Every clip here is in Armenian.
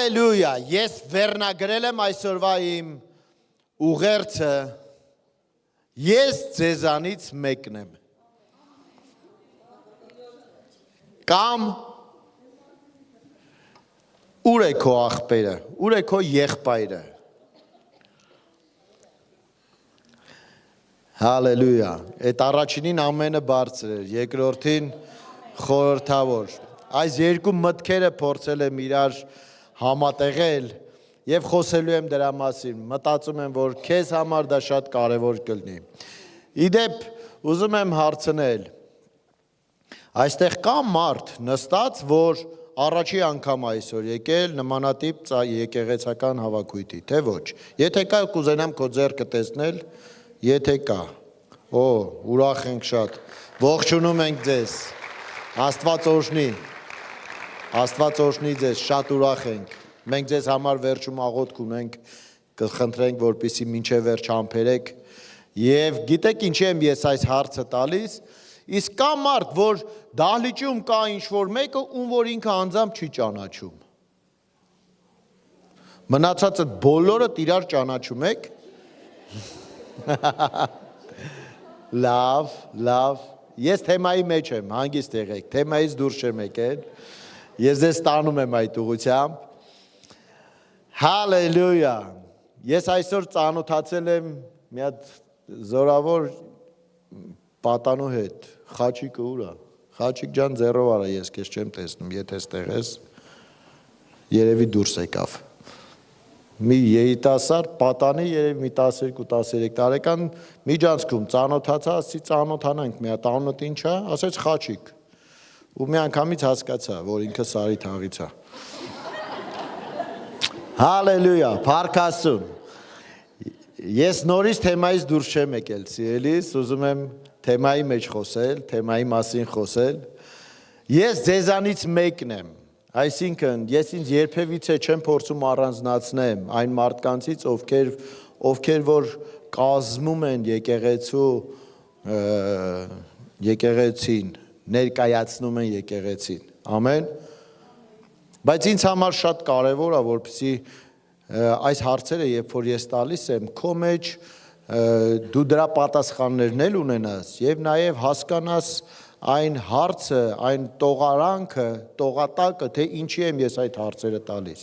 Հալելույա, ես վերնագրել եմ այսօրվա իմ ուղերձը, ես ձեզանից մեկն եմ։ Կամ ուր է քո աղբերը, ուր է քո եղբայրը։ Հալելույա, այդ առաջինին ամենը բարձր էր, երկրորդին խորհրդավոր։ Այս երկու մտքերը փորձել եմ իրար համատեղել եւ խոսելու եմ դրա մասին։ Մտածում եմ, որ քեզ համար դա շատ կարեւոր կլինի։ Իդեպ ուզում եմ հարցնել. այստեղ կա մարդ նստած, որ առաջի անգամ այսօր եկել նմանատիպ եկեղեցական հավաքույթի, թե ոչ։ Եթե կա, կուզենամ քո ձեռքը տեսնել, եթե կա։ Օ, ուրախ ենք շատ։ Ողջունում ենք ձեզ։ Աստված օրհնի։ Աստված օրհնի ձեզ, շատ ուրախ ենք։ Մենք ձեզ համար վերջում աղոթք ունենք, կխնդրենք, որպեսզի մինչև վերջ համբերեք։ Եվ գիտեք ինչի եմ ես այս հարցը տալիս, իսկ կա մարդ, որ դահլիճում կա ինչ-որ մեկը, ում որ ինքը անձամբ չի ճանաչում։ Մնացածը բոլորդ իրար ճանաչում եք։ Լավ, ես թեմայի մեջ եմ, հանգիստ եղեք, թեմայից դուրս չեմ եկել, ես ձեզ տանում եմ այդ ուղղությամբ, հալելույա, ես այսօր ծանոթացել եմ մի հատ զորավոր պատանու հետ, Խաչիկը ուր է, Խաչիկ ջան ձեռով արա, ես քեզ չեմ տեսնում, եթե ստեղ ես, երևի դուրս եկավ, մի երիտասարդ պատանի երևի մի 12-13 տարեկան միջանցքում ծանոթացա, ասի ծանոթանանք մի հատ անունդ ինչ է, ասեց Խաչիկ, ու մի անգամից հասկացա, որ ինքը Սարի թաղից է։ Հալելույա, փառք Աստծուն։ Ես նորից թեմայից դուրս չեմ եկել, սիրելիս, ուզում եմ թեմայի մեջ խոսել, թեմայի մասին խոսել։ Ես ձեզանից մեկն եմ, այսինքն ես ինձ երբևիցե չեմ փորձում առանձնացնեմ այն մարդկանցից, ովքեր որ կազմում են եկեղեցին, ներկայացնում են եկեղեցին, ամեն։ Բայց ինձ համար շատ կարևոր է, որպեսզի այս հարցերը, երբ որ ես տալիս եմ, քո մեջ դու դրա պատասխաններն էլ ունենաս եւ նաեւ հասկանաս այն հարցը, այն տողարանքը, տողատակը, թե ինչի եմ ես այդ հարցերը տալիս։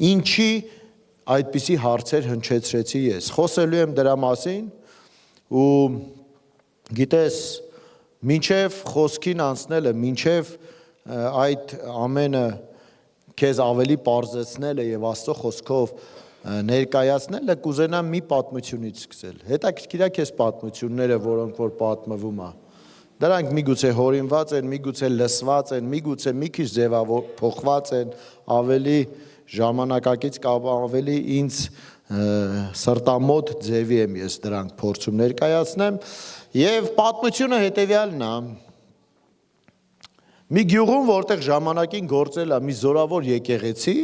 Ինչի այդպիսի հարցեր հնչեցրեցի ես։ Խոսելու եմ դրա մասին ու գիտես, մինչև խոսքին անցնելը, մինչև այդ ամենը քեզ ավելի պարզեցնելը եւ Աստծո խոսքով ներկայացնելը կուզենամ մի պատմությունից սկսել։ Հետաքրքիր է քեզ պատմությունները, որոնք որ պատմվում է։ Դրանք միգուցե հորինված են, միգուցե լսված են, միգուցե մի քիչ ձևափոխված են, ավելի ժամանակակից կամ ավելի ինձ սրտամոտ ձևի եմ ես դրանք փորձում ներկայացնեմ, եւ պատմությունը հետեւյալն է։ Մի գյուղում, որտեղ ժամանակին գործել է մի զորավոր եկեղեցի,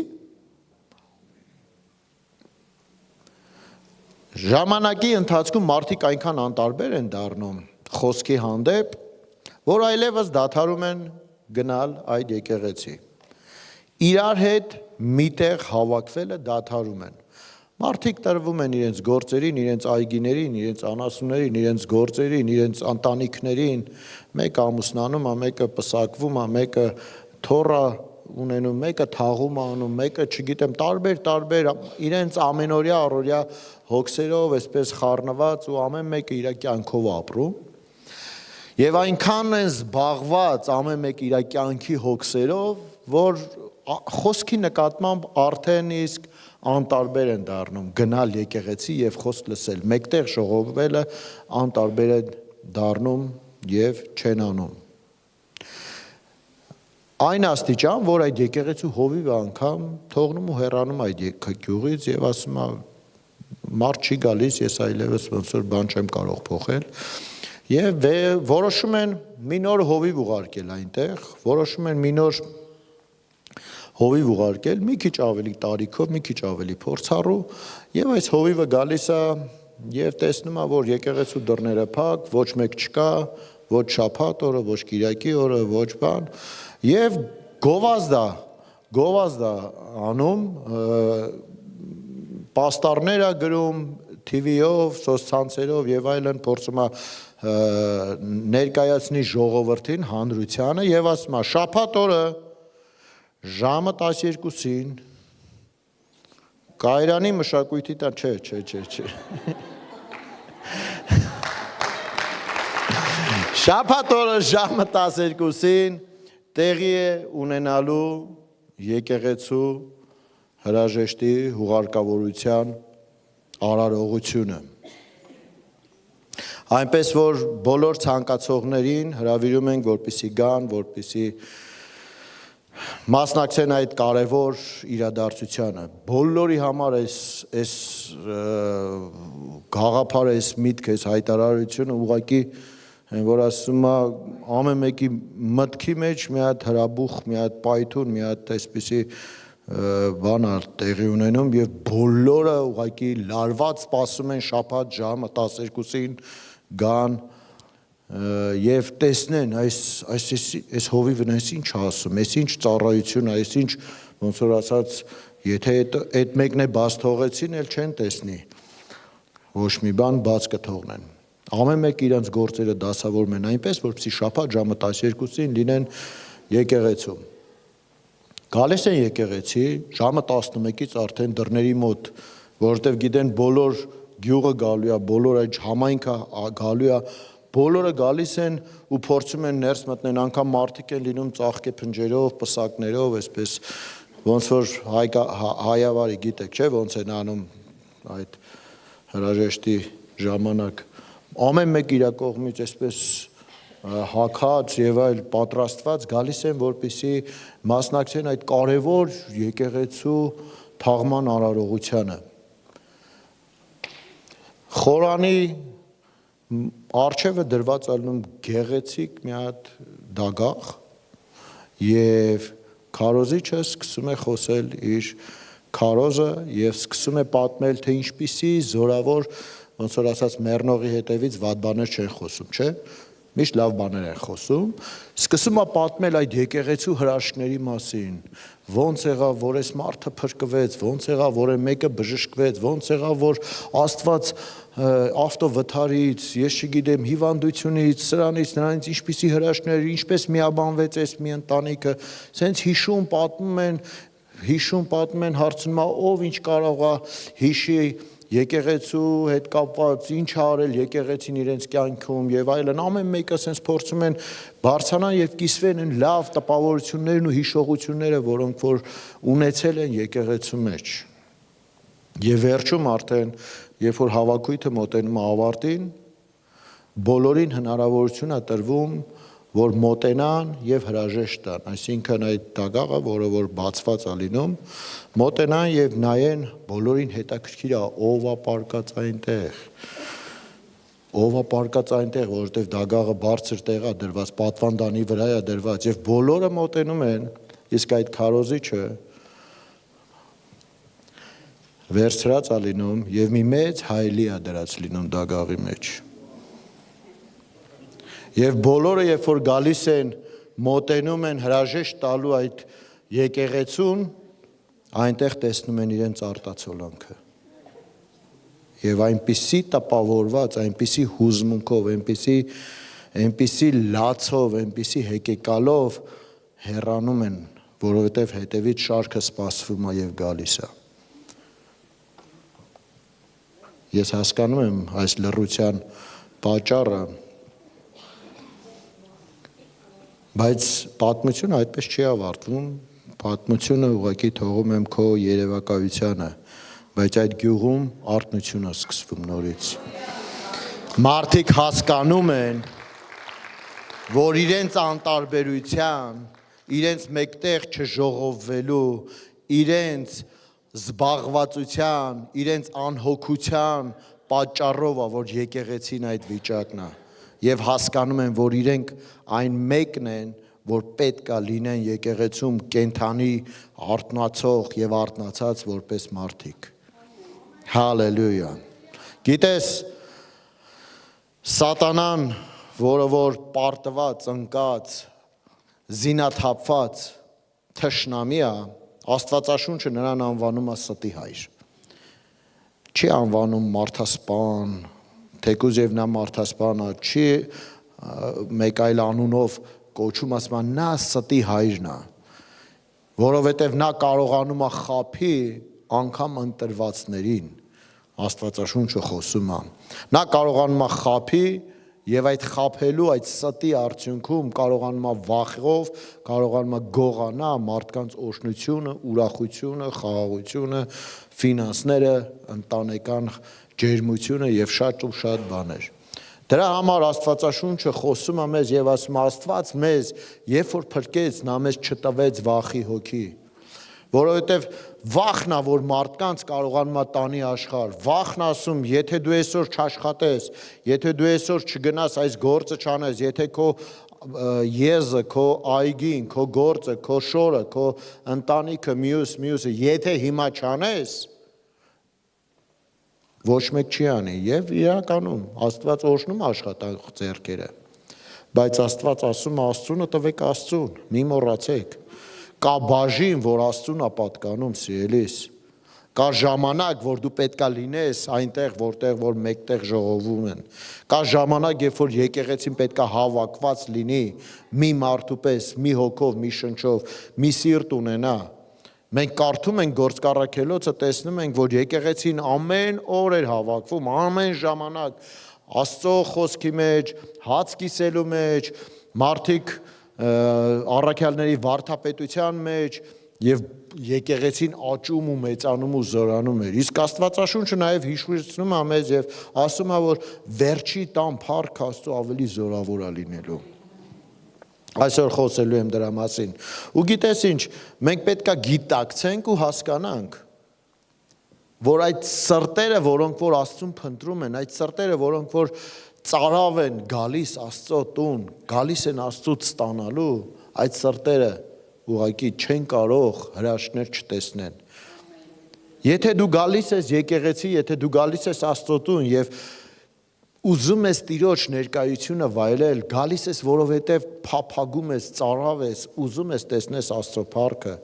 ժամանակի ընթացքում մարդիկ այնքան անտարբեր են դառնում խոսքի հանդեպ, որ այլևս դադարում են գնալ այդ եկեղեցի։ Իրար հետ միտեղ հավաքվելը դադարում են։ Մարդիկ տրվում են իրենց գործերին, իրենց այգիներին, իրենց անասուններին, իրենց գործերին, իրենց ընտանիքներին, մեկը ամուսնանում է, մեկը պսակվում է, մեկը թոռ է ունենում, մեկը թաղում է անում, մեկը, չգիտեմ, տարբեր իրենց ամենօրյա առօրյա հոգսերով, այսպես խառնված ու ամեն մեկը իր կյանքով ապրում։ Եվ այնքան են զբաղված ամեն մեկ իր կյանքի հոգսերով, որ խոսքի նկատմամբ արդեն իսկ անտարբեր են դառնում գնալ եկեղեցի եւ խոսք լսել, մեկտեղ ժողովվելը անտարբեր է դառնում եւ չեն անում։ Այն աստիճան, որ այդ եկեղեցու հովիվը անգամ թողնում ու հեռանում այդ գյուղից եւ ասում է մարդ չի գալիս, ես այլևս ոնց որ բան չեմ կարող փոխել։ Եվ որոշում են մի նոր հովիվ ուղարկել այնտեղ, որոշում են մի նոր հովիվ ուղարկել, մի քիչ ավելի տարիքով, մի քիչ ավելի փորձառու, եւ այս հովիվը գալիս է եւ տեսնում է, որ եկեղեցու դռները փակ, ոչ մեկ չկա, ոչ շաբաթ օրը, ոչ կիրակի օրը, ոչ բան, եւ գովազդ է գովազդ է անում, պաստառներ է գրում TV-ով, սոցցանցերով եւ այլն, փորձում է ներկայացնի ժողովրդին, հանրությանը եւ ասում է շաբաթ օրը ժամը 12-ին Կայարանի մշակույթի տան, չէ։ Շաբաթ օրը ժամը 12-ին տեղի է ունենալու եկեղեցու հրաժեշտի հուղարկավորության արարողությունը։ Այնպես որ բոլոր ցանկացողներին հրավիրում ենք, որպեսզի գան, որպեսզի մասնակցեն այդ կարևոր իրադարձությանը։ Բոլորի համար այս գաղափարը, այս միտքը, այս հայտարարությունը ուղղակի որ ասում է ամեն մեկի մտքի մեջ մի հատ հրաբուխ, մի հատ պայթուն, մի հատ այսպիսի բան է տեղի ունենում եւ բոլորը ուղղակի լարված սպասում են շաբաթ ժամը 12-ին գան եւ տեսնեն այս հովիվն այս ինչ ասում, այս ինչ ծառայություն, այս ինչ ոնց որ ասած, եթե այդ մեկն է բաց թողեցին, էլ չեն տեսնի։ Ոչ մի բան բաց կթողնեն։ Ամեն մեկ իրենց գործերը դասավորում են այնպես, որպեսզի շաբաթ ժամը 12-ին լինեն եկեղեցում։ Գալիս են եկեղեցի ժամը 11-ից արդեն դռների մոտ, որովհետեւ գիտեն բոլոր գյուղը գալու է, բոլոր այդ համայնքը գալու է, բոլորը գալիս են ու փորձում են ներս մտնեն, անգամ մարդիկ են լինում ծաղկե փնջերով, պսակներով, այսպես ոնց որ հայավարի գիտեք, չէ՞, ոնց են անում այդ հրաժեշտի ժամանակ։ Ամեն մեկ իր կողմից այսպես հագած եւ այլ պատրաստված գալիս են, որպեսզի մասնակցեն այդ կարևոր եկեղեցու թաղման արարողությանը։ Խորանի Արջևը դրված ալնում գեղեցիկ մի հատ դագաղ եւ քարոզիչը սկսում է խոսել իր քարոզը եւ սկսում է պատմել, թե ինչպիսի զորավոր, ոնց որ ասած մեռնողի հետևից վատ բաներ չեն խոսում, չէ՞։ Միշտ լավ բաներ են խոսում, սկսում է պատմել այդ եկեղեցու հրաշքների մասին, ոնց եղավ, որ այս մարդը փրկվեց, ոնց եղավ, որ մեկը բժշկվեց, ոնց եղավ, որ Աստված ավտովթարից, ես չգիտեմ, հիվանդությունից, սրանից, նրանից ինչպիսի հրաշքներ, ինչպես միաբանվեց այս մի ընտանիքը, սենց հիշում պատմում են, հարցնում է, ով ինչ կարող է հիշի եկեղեցու հետ կապված, ինչ արել եկեղեցին իրենց կյանքում եւ այլն, ամեն մեկը sense փորձում են բարձրանան եւ կիսվեն այն լավ տպավորություններն ու հիշողությունները, որոնք որ ունեցել են եկեղեցու մեջ։ Եվ վերջում արդեն, երբ որ հավաքույթը մոտենում է ավարտին, բոլորին հնարավորություն է տրվում, որ մոտենան եւ հրաժեշտ տան, այսինքն այդ դագաղը, որը որ բացված է լինում, մոտենան եւ նայեն, բոլորին հետաքրքիր է ով է պարկած այնտեղ, որովհետեւ դագաղը բարձր տեղ է դրված, պատվանդանի վրա է դրված եւ բոլորը մոտենում են, իսկ այդ քարոզիչը վերցրած է լինում եւ մի մեծ հայելի է դրած լինում դագաղի մեջ։ Եվ բոլորը, երբ որ գալիս են, մոտենում են հրաժեշտ տալու այդ եկեղեցուն, այնտեղ տեսնում են իրենց արտացոլանքը։ Եվ այնպիսի տպավորված, այնպիսի հուզմունքով, այնպիսի լացով, այնպիսի հեկեկալով հեռանում են, որովհետև հետևից շարքը սպասվում է եւ գալիս է։ Ես հասկանում եմ այս լռության պատճառը, բայց պատմությունը այդպես չի ավարտվում, պատմությունը ուղղակի թողում եմ քո երևակայությանը, բայց այդ գյուղում արթնություն է սկսվում նորից։ Մարդիկ հասկանում են, որ իրենց անտարբերության, իրենց մեկտեղ չժողովվելու, իրենց զբաղվածության, իրենց անհոգության պատճառով է, որ եկեղեցին այդ վիճակն է։ Եվ հասկանում են, որ իրենք այն մեկն են, որ պետք է լինեն եկեղեցում կենթանի արթնացող եւ արթնացած որպես մարդիկ։ Հալելույա։ Գիտես, սատանան, որը որ պարտված, ընկած, զինաթափված, թշնամի է, Աստվածաշունչը նրան անվանում է ստի հայր։ Չի անվանում մարդասպան, թեկուզ եւ նա մարդասպան է, չի մեկ այլ անունով կոչում, ասում է նա ստի հայրն է, որովհետեւ նա կարողանում է խաբի անգամ ընտրվածներին, Աստվածաշունչը խոսում է, նա կարողանում է խաբի եւ այդ խաբելու, այդ ստի արդյունքում կարողանում է վախով, կարողանում է գողանա մարդկանց օշնությունը, ուրախությունը, խաղաղությունը, ֆինանսները, ընտանեկան ջերմությունը եւ շատ ու շատ բաներ։ Դրա համար Աստվածաշունչը խոսում է մեզ եւ ասում է Աստված մեզ, երբ որ փրկեց, նա մեզ չտվեց վախի հոգի, որովհետեւ վախն է, որ մարդկանց կարողանում է տանի աշխարհ, վախն ասում, եթե դու այսօր չաշխատես, եթե դու այսօր չգնաս այս գործը չանես, եթե քո եզը, քո այգին, քո գործը, քո շորը, քո ընտանիքը, մյուսը, եթե հիմա չանես, ոչ մեկ չի անի եւ իրականում Աստված օրհնում աշխատանք ձեռքերը, բայց Աստված ասում է Աստծունը տվեք Աստծուն, մի մոռացեք, կա բաժին, որ Աստծուն է պատկանում, սիրելիս, կա ժամանակ, որ դու պետքա լինես այնտեղ, որ մեկտեղ ժողովում են, կա ժամանակ, երբ որ եկեղեցին պետքա հավաքված լինի, մի մարդու պես, մի հոգով, մի շնչով, մի սիրտ ունենա, մենք կարդում ենք Գործառաքելոցը, տեսնում ենք, որ եկեղեցին ամեն օր էր հավաքվում, ամեն ժամանակ, Աստծո խոսքի մեջ, հաց կիսելու մեջ, մարդիկ առաքյալների վարդապետության մեջ եւ եկեղեցին աճում ու մեծանում ու զորանում էր։ Իսկ Աստվածաշունչը նաեւ հիշեցնում է մեզ եւ ասում է, որ վերջի տան փառք Աստծո ավելի զորավոր է լինելու։ Այսօր խոսելու եմ դրա մասին։ Ու գիտես ինչ, մենք պետքա գիտակցենք ու հասկանանք, որ այդ սրտերը, որոնք որ Աստծուն փնտրում են, այդ սրտերը, որոնք որ ծարավ են գալիս Աստծո տուն, գալիս են Աստծուց ստանալու, այդ սրտերը ուղղակի չեն կարող հրաշքներ չտեսնեն։ Եթե դու գալիս ես եկեղեցի, եթե դու գալիս ես Աստծո տուն եւ ուզում ես Տիրոջ ներկայությունը վայելել, գալիս ես, որովհետեւ փափագում ես, ծարավ ես, ուզում ես տեսնես Աստծո փառքը,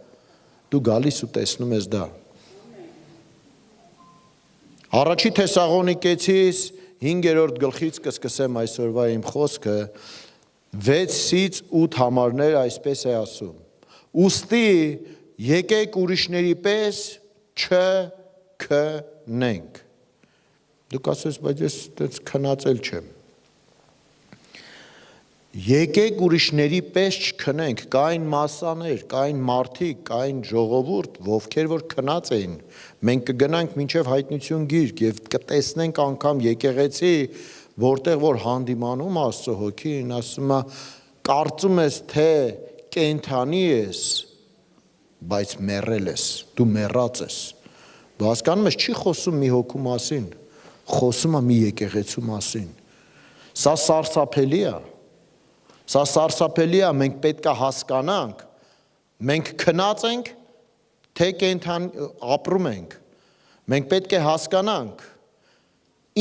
դու գալիս ու տեսնում ես դա։ Առաջի Թեսաղոնիկեցիս 5-րդ գլխից կսկսեմ այսօրվա իմ խոսքը, 6-ից 8 համարներ այսպես է ասում. Ուստի եկեք ուրիշների պես չքնենք։ Դուք ասես, բայց ես այդպես քնածել չեմ։ Եկեք ուրիշների պես չքնենք, կային մասաներ, կային մարդիկ, կային ժողովուրդ, ովքեր որ քնած էին։ Մենք կգնանք մինչև հայտնություն գիրք եւ կտեսնենք անգամ եկեղեցի, որտեղ որ հանդիմանում Աստծո հոգին, ասում է, կարծում ես թե կենթանի ես, բայց մեռել ես, դու մեռած ես։ Դու հասկանում ես, չի խոսում մի հոգու մասին, խոսում է մի եկեղեցու մասին։ Սա սարսափելի է։ Սա սարսափելի է, մենք պետք է հասկանանք, մենք քնած ենք, թե կենթան ապրում ենք։ Մենք պետք է հասկանանք,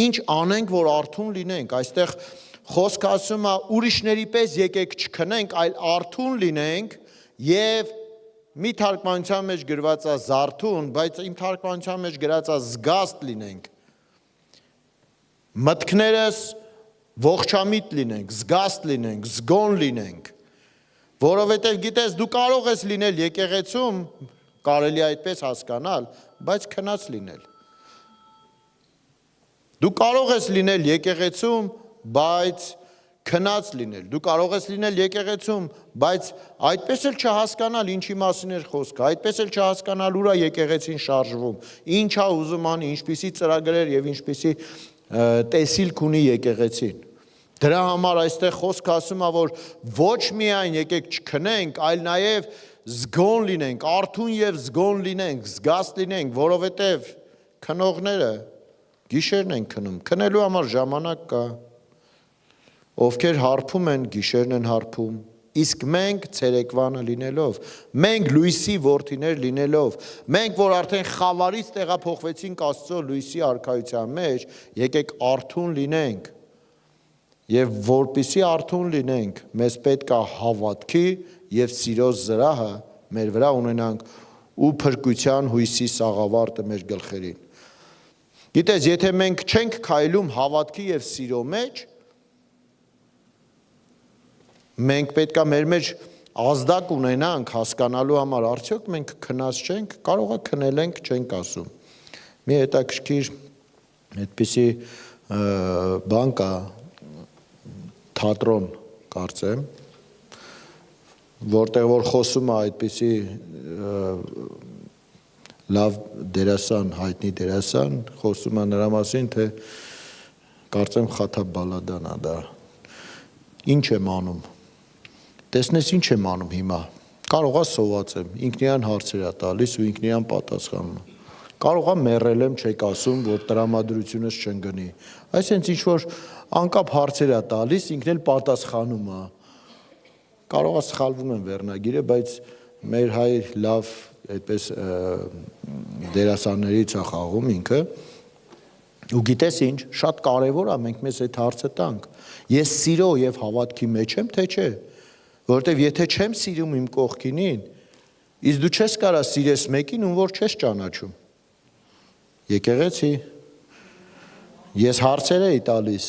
ինչ անենք, որ արթուն լինենք։ Այստեղ խոսքը ասում է ուրիշների պես եկեք չքնենք, այլ արթուն լինենք եւ մի թարգմանության մեջ գրված է զարթուն, բայց իմ թարգմանության մեջ գրած է զգաստ լինենք։ Մտքներս ողջամիտ լինենք, զգաստ լինենք, զգոն լինենք, որովհետև գիտես դու կարող ես լինել եկեղեցում, կարելի է այդպես հասկանալ, բայց քնած լինել։ Դու կարող ես լինել եկեղեցում, բայց քնած լինել։ Դու կարող ես լինել եկեղեցում, բայց այդպես էլ չհասկանալ ինչի մասին էր խոսքը, այդպես էլ չհասկանալ ուր է եկեղեցին շարժվում, ինչ է ուզում անի, ինչպիսի ծրագրեր եւ ինչպիսի տեսիլք ունի եկեղեցին։ Դրա համար այստեղ խոսքը ասում է, որ ոչ միայն եկեք չքնենք, այլ նաև զգոն լինենք, արթուն եւ զգոն լինենք, զգաստ լինենք, որովհետեւ քնողները գիշերն են քնում, քնելու համար ժամանակ կա, ովքեր հարբում են, գիշերն են հարբում, իսկ մենք ցերեկվանը լինելով, մենք լույսի որդիներ լինելով, մենք որ արդեն խավարից տեղափոխվեցինք Աստծո լույսի արքայության մեջ, եկեք արթուն լինենք եւ որպիսի արթուն լինենք, մեզ պետք է հավատքի եւ սիրո զրահը մեր վրա ունենանք ու փրկության հույսի սաղավարտը մեր գլխերին։ Գիտես, եթե մենք չենք քայլում հավատքի եւ սիրո մեջ, մենք պետքա մեր մեջ ազդակ ունենանք հասկանալու համար, արդյոք մենք քնած չենք, կարող է քնել ենք, չենք ասում։ Մի հետաքրքիր այդպիսի բան կա, թատրոն կարծեմ, որտեղ որ խոսում է այդպիսի լավ դերասան, հայտնի դերասան, խոսում է նրա մասին, թե կարծեմ Խաթաբ Բալադան է դա։ Ինչ եմ անում։ Տեսնես ինչ եմ անում հիմա։ Կարող է սոված եմ, ինքն իրան հարցեր է տալիս ու ինքն իրան պատասխանում է։ Կարող է մեռել եմ, չեք ասում, որ տրամադրությունս չընկնի։ Այսինքն ինչ որ անկապ հարցեր է տալիս, ինքն էլ պատասխանում է։ Կարող է սխալվում եմ վերնագիրը, բայց մեր հայ լավ այդպես դերասաններից է խաղում ինքը։ Ու գիտես ինչ, շատ կարևոր է մենք մեզ այդ հարցը տանք։ Ես սիրո եւ հավատքի մեջ եմ, թե չէ։ Որտեւ եթե չեմ սիրում իմ կողքինին, իսկ դու չես կարա սիրես մեկին, ում որ չես ճանաչում։ Եկեղեցի, ես հարցեր էի տալիս,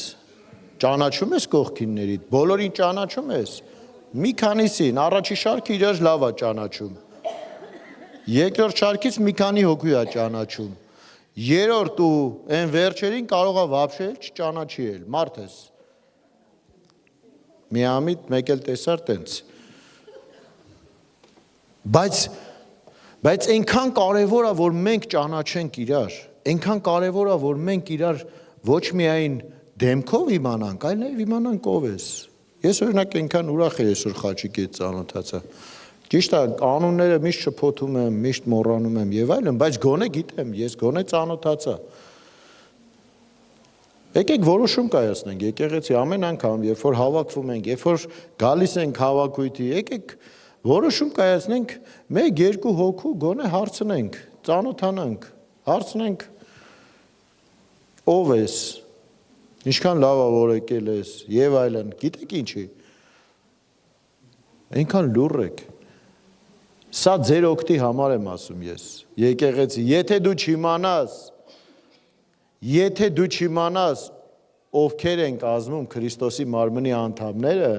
ճանաչում ես կողքիններիդ, բոլորին ճանաչում ես, մի քանիսին, առաջի շարքը իրար լավ է ճանաչում, երկրորդ շարքից մի քանի հոգու է ճանաչում, երրորդ ու այն վերջերին կարող է վաբշե չճանաչի էլ, մարդ ես, միամիտ մեկ էլ տեսար տենց, բայց այնքան կարևոր է, որ մենք ճանաչենք իրար, այնքան կարևոր է, որ մենք իրար ոչ միայն դեմքով իմանանք, այլ նաև իմանանք ով ես։ Ես օրինակ այնքան ուրախ եմ այսօր Խաչիկի հետ ծանոթացա։ Ճիշտ է, կանոնները միշտ շփոթում եմ, միշտ մոռանում եմ եւ այլն, բայց գոնե գիտեմ, ես գոնե ծանոթացա։ Եկեք որոշում կայացնենք, եկեղեցի ամեն անգամ, երբ որ հավաքվում ենք, երբ որ գալիս ենք հավաքույթի, եկեք որոշում կայացնենք, մեկ երկու հոգու գոնե հարցնենք, ծանոթանանք, հարցնենք ով ես, ինչքան լավ է որ եկել ես եւ այլն, գիտեք ինչի։ Այնքան լուռ եք։ Սա ձեր օգտի համար եմ ասում ես, եկեղեցի, եթե դու չիմանաս ովքեր են կազմում Քրիստոսի մարմնի անդամները,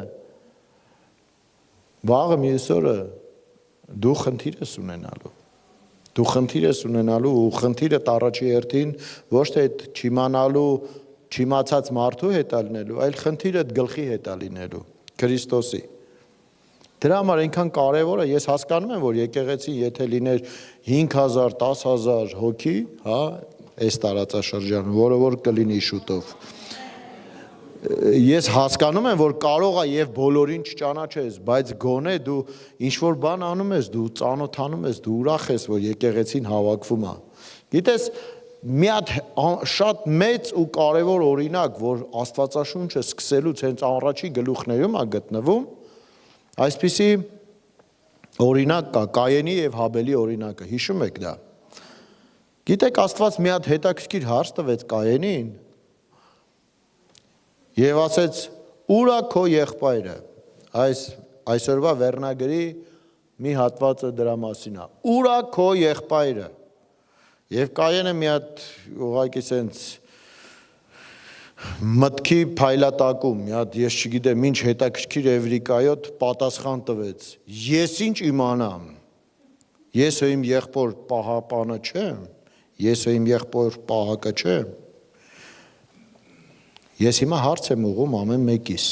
վաղը մյուս օրը դու խնդիր ես ունենալու։ Դու խնդիր ես ունենալու ու խնդիրը առաջի հերթին ոչ թե այդ չիմանալու, չիմացած մարդու հետ է լինելու, այլ խնդիրը գլխի հետ է լինելու, Քրիստոսի։ Դրա համար այնքան կարևոր է, ես հասկանում եմ, որ եկեղեցին եթե լիներ 5000, 10000 հոգի, հա, այս տարածաշրջանում, որը որ կլինի շուտով։ Ես հասկանում եմ, որ կարող է եւ բոլորին չճանաչես, բայց գոնե դու ինչ որ բան անում ես, դու ծանոթանում ես, դու ուրախ ես, որ եկեղեցին հավաքվում է։ Գիտես, մի հատ շատ մեծ ու կարևոր օրինակ, որ Աստվածաշունչը սկսելուց հենց առաջի գլուխներում է գտնվում, այսպիսի օրինակ կա, Կայենի եւ Հաբելի օրինակը, հիշում եք դա։ Գիտեք, Աստված մի հատ հետաքրքիր հարց տվեց Կայենին եւ ասեց. «Ուր է քո եղբայրը»։ Այսօրվա վերնագրի մի հատվածը դրա մասին է։ Ուր է քո եղբայրը։ Եվ Կայենը մի հատ ուղղակի սենց մտքի փայլատակում, մի հատ ես չգիտեմ ինչ հետաքրքիր էվրիկայոտ պատասխան տվեց. Ես ինչ իմանամ։ Ես իմ եղբոր պահապանը չեմ, ես իմ եղբոր պահակը չեմ։ Ես հիմա հարց եմ ուղում ամեն մեկիս,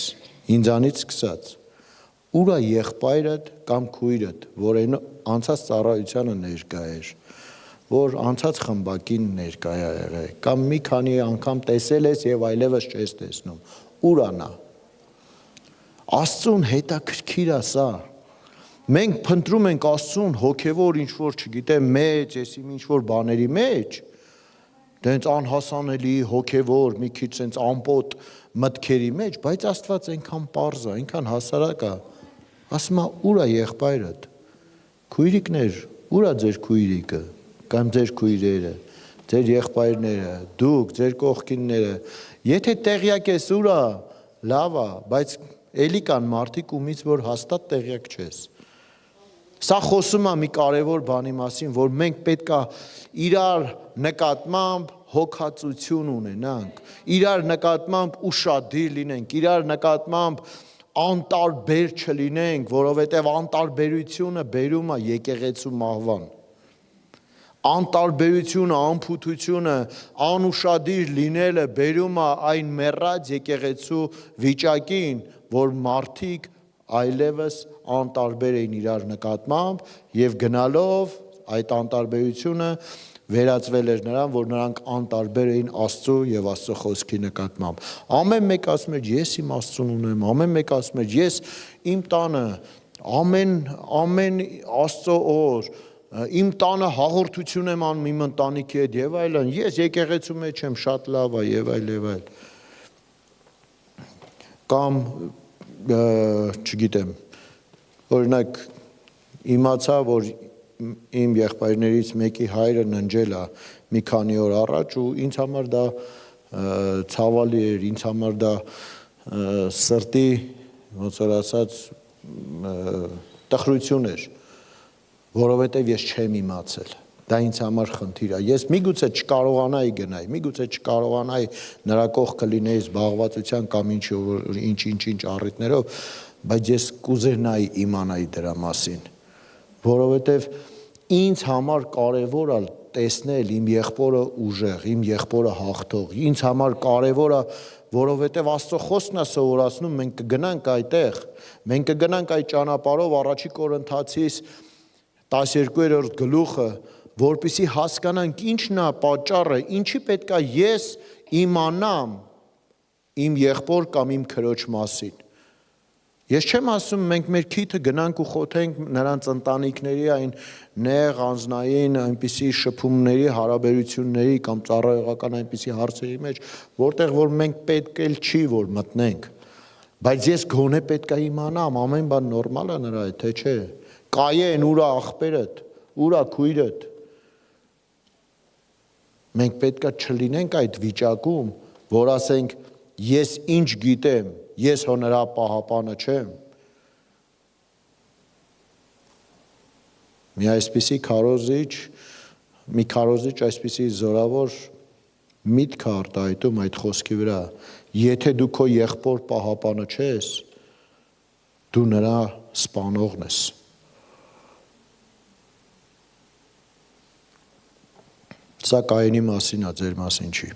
ինձանից սկսած։ Ուր է եղբայրդ կամ քույրդ, որ այն անցած ծառայությանը ներկա էր, որ անցած խմբակին ներկա է եղել, կամ մի քանի անգամ տեսել ես եւ այլևս չես տեսնում։ Ուր է նա։ Աստծուն հետաքրքիր է սա։ Մենք փնտրում ենք Աստծուն հոգևոր ինչ որ չգիտեմ մեջ, եսիմ ինչ որ բաների մեջ, դենց անհասանելի հոգևոր, մի քիչ սենց ամպոտ մտքերի մեջ, բայց Աստված այնքան պարզ է, այնքան հասարակ է։ Ասում է ուր է եղբայրդ։ Քույրիկներ, ուր է ձեր քույրիկը, կամ ձեր քույրերը, ձեր եղբայրները, դուք, ձեր կողքինները։ Եթե տեղյակ ես ուր է, լավ է, բայց էլի կան մարդիկ ումից որ հաստատ տեղյակ չես։ Սա խոսում է մի կարևոր բանի մասին, որ մենք պետք է իրար նկատմամբ հոգացություն ունենանք, իրար նկատմամբ ուշադիր լինենք, իրար նկատմամբ անտարբեր չլինենք, որովհետև անտարբերությունը բերում է եկեղեցու մահվան։ Անտարբերությունը, անփութությունը, անուշադիր լինելը բերում է այն մեռած եկեղեցու վիճակին, որ մարդիկ այլևս անտարբեր էին իրար նկատմամբ եւ գնալով այդ անտարբերությունը վերածվել էր նրան, որ նրանք անտարբեր էին Աստծո եւ Աստծո խոսքի նկատմամբ։ Ամեն մեկ ասում էր ես իմ Աստծուն ունեմ, ամեն մեկ ասում էր ես իմ տանը ամեն Աստծո օր իմ տանը հաղորդություն եմ անում իմ ընտանիքի հետ եւ այլն, ես եկեղեցու մեջ եմ, շատ լավ է եւ այլ եւ այլ։ Կամ չգիտեմ, օրինակ իմացա, որ իմ եղբայրներից մեկի հայրը ննջել է մի քանի օր առաջ ու ինձ համար դա ցավալի էր, ինձ համար դա սրտի, ոնց որ ասած, տխրություն էր, որովհետև ես չեմ իմացել, դա ինձ համար խնդիր է, ես միգուցե չկարողանայի գնայի, միգուցե չկարողանայի նրա կողքը լինեի զբաղվածության կամ ինչ առիթներով, բայց ես կուզենայի իմանայի դրա մասին, որովհետև ինձ համար կարևոր է տեսնել իմ եղբորը ուժեղ, իմ եղբորը հաղթող, ինձ համար կարևոր է, որովհետև Աստծո խոսքն է սովորացնում, մենք կգնանք այդտեղ, մենք կգնանք այդ ճանապարհով առաջի Կորինթացիս 12-րդ գլուխը, որպեսզի հասկանանք ինչն է պատճառը, ինչի պետք է ես իմանամ իմ եղբոր կամ իմ քրոջ մասին։ Ես չեմ ասում մենք մեր քիթը գնանք ու խոթենք նրանց ընտանիքների այն նեղ անձնային այնպիսի շփումների, հարաբերությունների կամ ծառայողական այնպիսի հարցերի մեջ, որտեղ որ մենք պետք էլ չի որ մտնենք, բայց ես գոնե պետք է իմանամ ամեն բան նորմալ է նրա հետ, թե չէ։ Կայեն ուրա աղբերդ, ուրա քույրդ։ Մենք պետք է չլինենք այդ վիճակում, որ ասենք ես ինչ գիտեմ, ես հո նրա պահապանը չեմ։ Մի քարոզիչ այսպիսի զորավոր միտք է արտահայտում այդ խոսքի վրա, եթե դու քո եղբոր պահապանը չես, դու նրա սպանողն ես։ Սա Կայենի մասին է, ձեր մասին չի։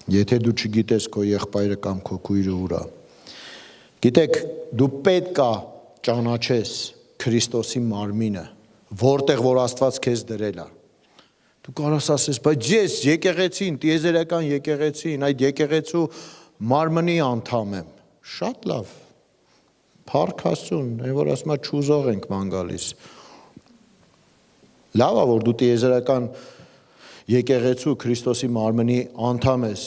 Եթե դու չգիտես քո եղբայրը կամ քո քույրը ուր է։ Գիտեք, դու պետք է ճանաչես Քրիստոսի մարմինը, որտեղ որ Աստված քեզ դրել է։ Դու կարաս ասես, բայց ես եկեղեցին, տիեզերական եկեղեցին, այդ եկեղեցու մարմնի անդամ եմ։ Շատ լավ։ Փառք Աստծուն, այն որ ասում է չուզող ենք ման գալիս։ Լավ է, որ դու տիեզերական եկեղեցու Քրիստոսի մարմնի անդամ ես,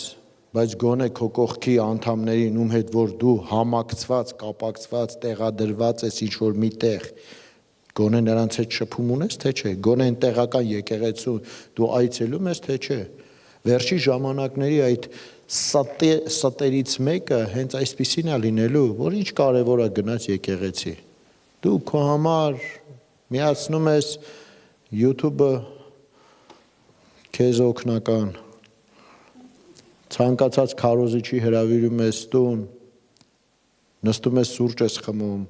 բայց գոնե քո կողքի անդամներին, ում հետ որ դու համակցված, կապակցված, տեղադրված ես ինչ-որ մի տեղ, գոնե նրանց հետ շփում ունես, թե չէ, գոնե այն տեղական եկեղեցու դու այցելում ես, թե չէ։ Վերջի ժամանակների այդ ստերից մեկը հենց այսպիսին է լինելու, որ ինչ կարևոր է գնաց եկեղեցի։ Դու քո համար միացնում ես YouTube-ը քեզ օգնական, ցանկացած քարոզիչի հրավիրում ես տուն, նստում ես սուրճ ես խմում,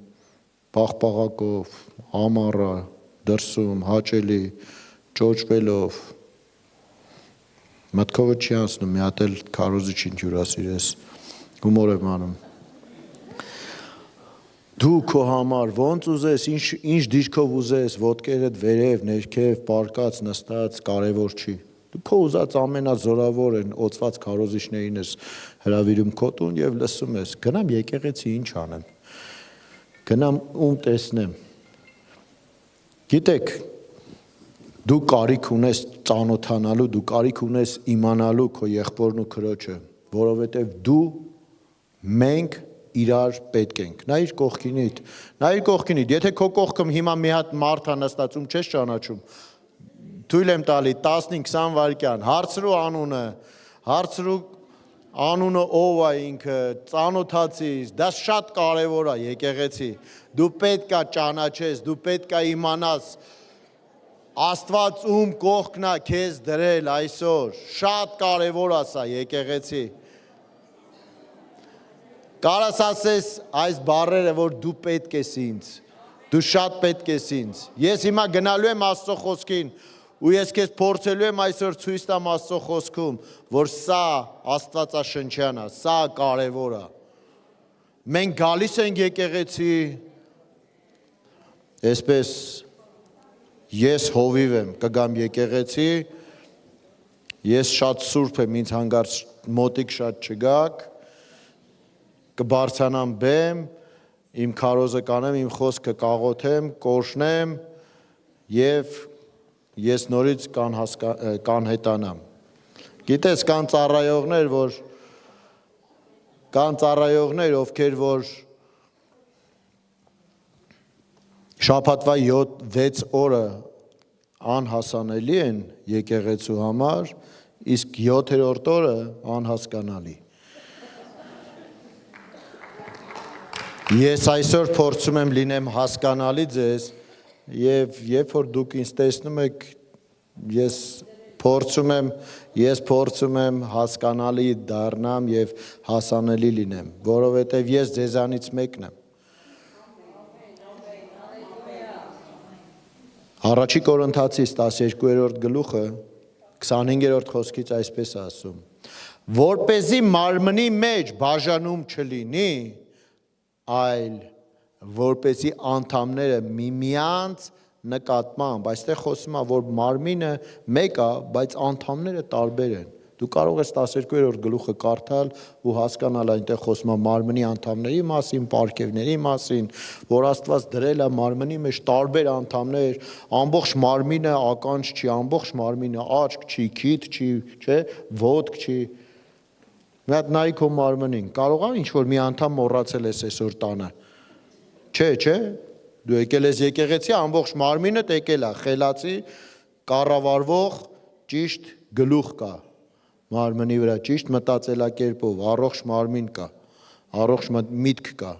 պաղպաղակով, ամառը, դրսում, հաճելի, ճոճվելով, մտքովը չի անցնում, մի հատ էլ քարոզիչին հյուրասիրես, հումոր եմ անում։ Դու քո համար ոնց ուզես, ինչ դիրքով ուզես, ոտքերդ վերև, ներքև, պարկած, նստած, կարևոր չի։ Դու քո ուզած ամենազորավոր են օծված քարոզիչներին ես հրավիրում քո տուն եւ լսում ես, գնամ եկեղեցի ինչ անեմ։ Գնամ ում տեսնեմ։ Գիտեք, դու կարիք ունես ծանոթանալու, դու կարիք ունես իմանալու քո եղբորն ու քրոջը, որովհետեւ դու մենք իրար պետք ենք։ Նայիր կողքինիդ, եթե քո կողքում հիմա մի հատ մարդ է նստած, ում չես ճանաչում, թույլ եմ տալի 15-20 վայրկյան, հարցրու անունը, հարցրու անունը ով է ինքը, ծանոթացիր, դա շատ կարևոր է եկեղեցի։ Դու պետք է ճանաչես, դու պետք է իմանաս Աստված ում կողքն է քեզ դրել այսօր։ Շատ կարևոր է սա եկեղեցի։ Կարաս ասես այս բառերը, որ դու պետք ես ինձ, դու շատ պետք ես ինձ։ Ես հիմա գնալու եմ Աստծո խոսքին ու ես քեզ փորձելու եմ այսօր ցույց տամ Աստծո խոսքում, որ սա Աստվածաշնչյան է, սա կարևոր է։ Մենք գալիս ենք եկեղեցի, այսպես ես հովիվ եմ, կգամ եկեղեցի, ես շատ սուրբ եմ, ինձ հանգարց մոտիկ շատ չգաք, կբարձանամ բեմ, իմ քարոզը կանեմ, իմ խոսքը կաղոթեմ, կորշնեմ և ես նորից կանհետանամ։ Գիտես, կան ծառայողներ, ովքեր որ շաբաթվա 7-6 օրը անհասանելի են եկեղեցու համար, իսկ 7-րդ օրը անհասկանալի։ Ես այսօր փորձում եմ լինեմ հասկանալի ձեզ և երբ որ դուք ինձ տեսնում եք, ես փորձում եմ հասկանալի դառնամ և հասանելի լինեմ, որովհետև ես ձեզանից մեկն եմ։ Առաջի Կորինթացիս 12-րդ գլուխը 25-րդ խոսքից այսպես ասում. որպեսզի մարմնի մեջ բաժանում չլինի, այլ որպեսզի անդամները միմյանց նկատմամբ, այստեղ խոսում է, որ մարմինը մեկ է, բայց անդամները տարբեր են։ Դու կարող ես 12-րդ գլուխը կարդալ ու հասկանալ այնտեղ խոսում է մարմնի անդամների մասին, պարգևների մասին, որ Աստված դրել է մարմնի մեջ տարբեր անդամներ, ամբողջ մարմինը ականջ չի, ամբողջ մարմինը աչք չի, քիթ չի, չէ, ոտք չի։ Մի հատ նայի քո մարմնին, կարող է ինչ-որ մի անդամ մոռացել ես այսօր տանը։ Չէ, դու եկել ես եկեղեցի, ամբողջ մարմինդ եկել է, խելացի, կառավարվող ճիշտ գլուխ կա մարմնի վրա, ճիշտ մտածելակերպով, առողջ մարմին կա, առողջ միտք կա։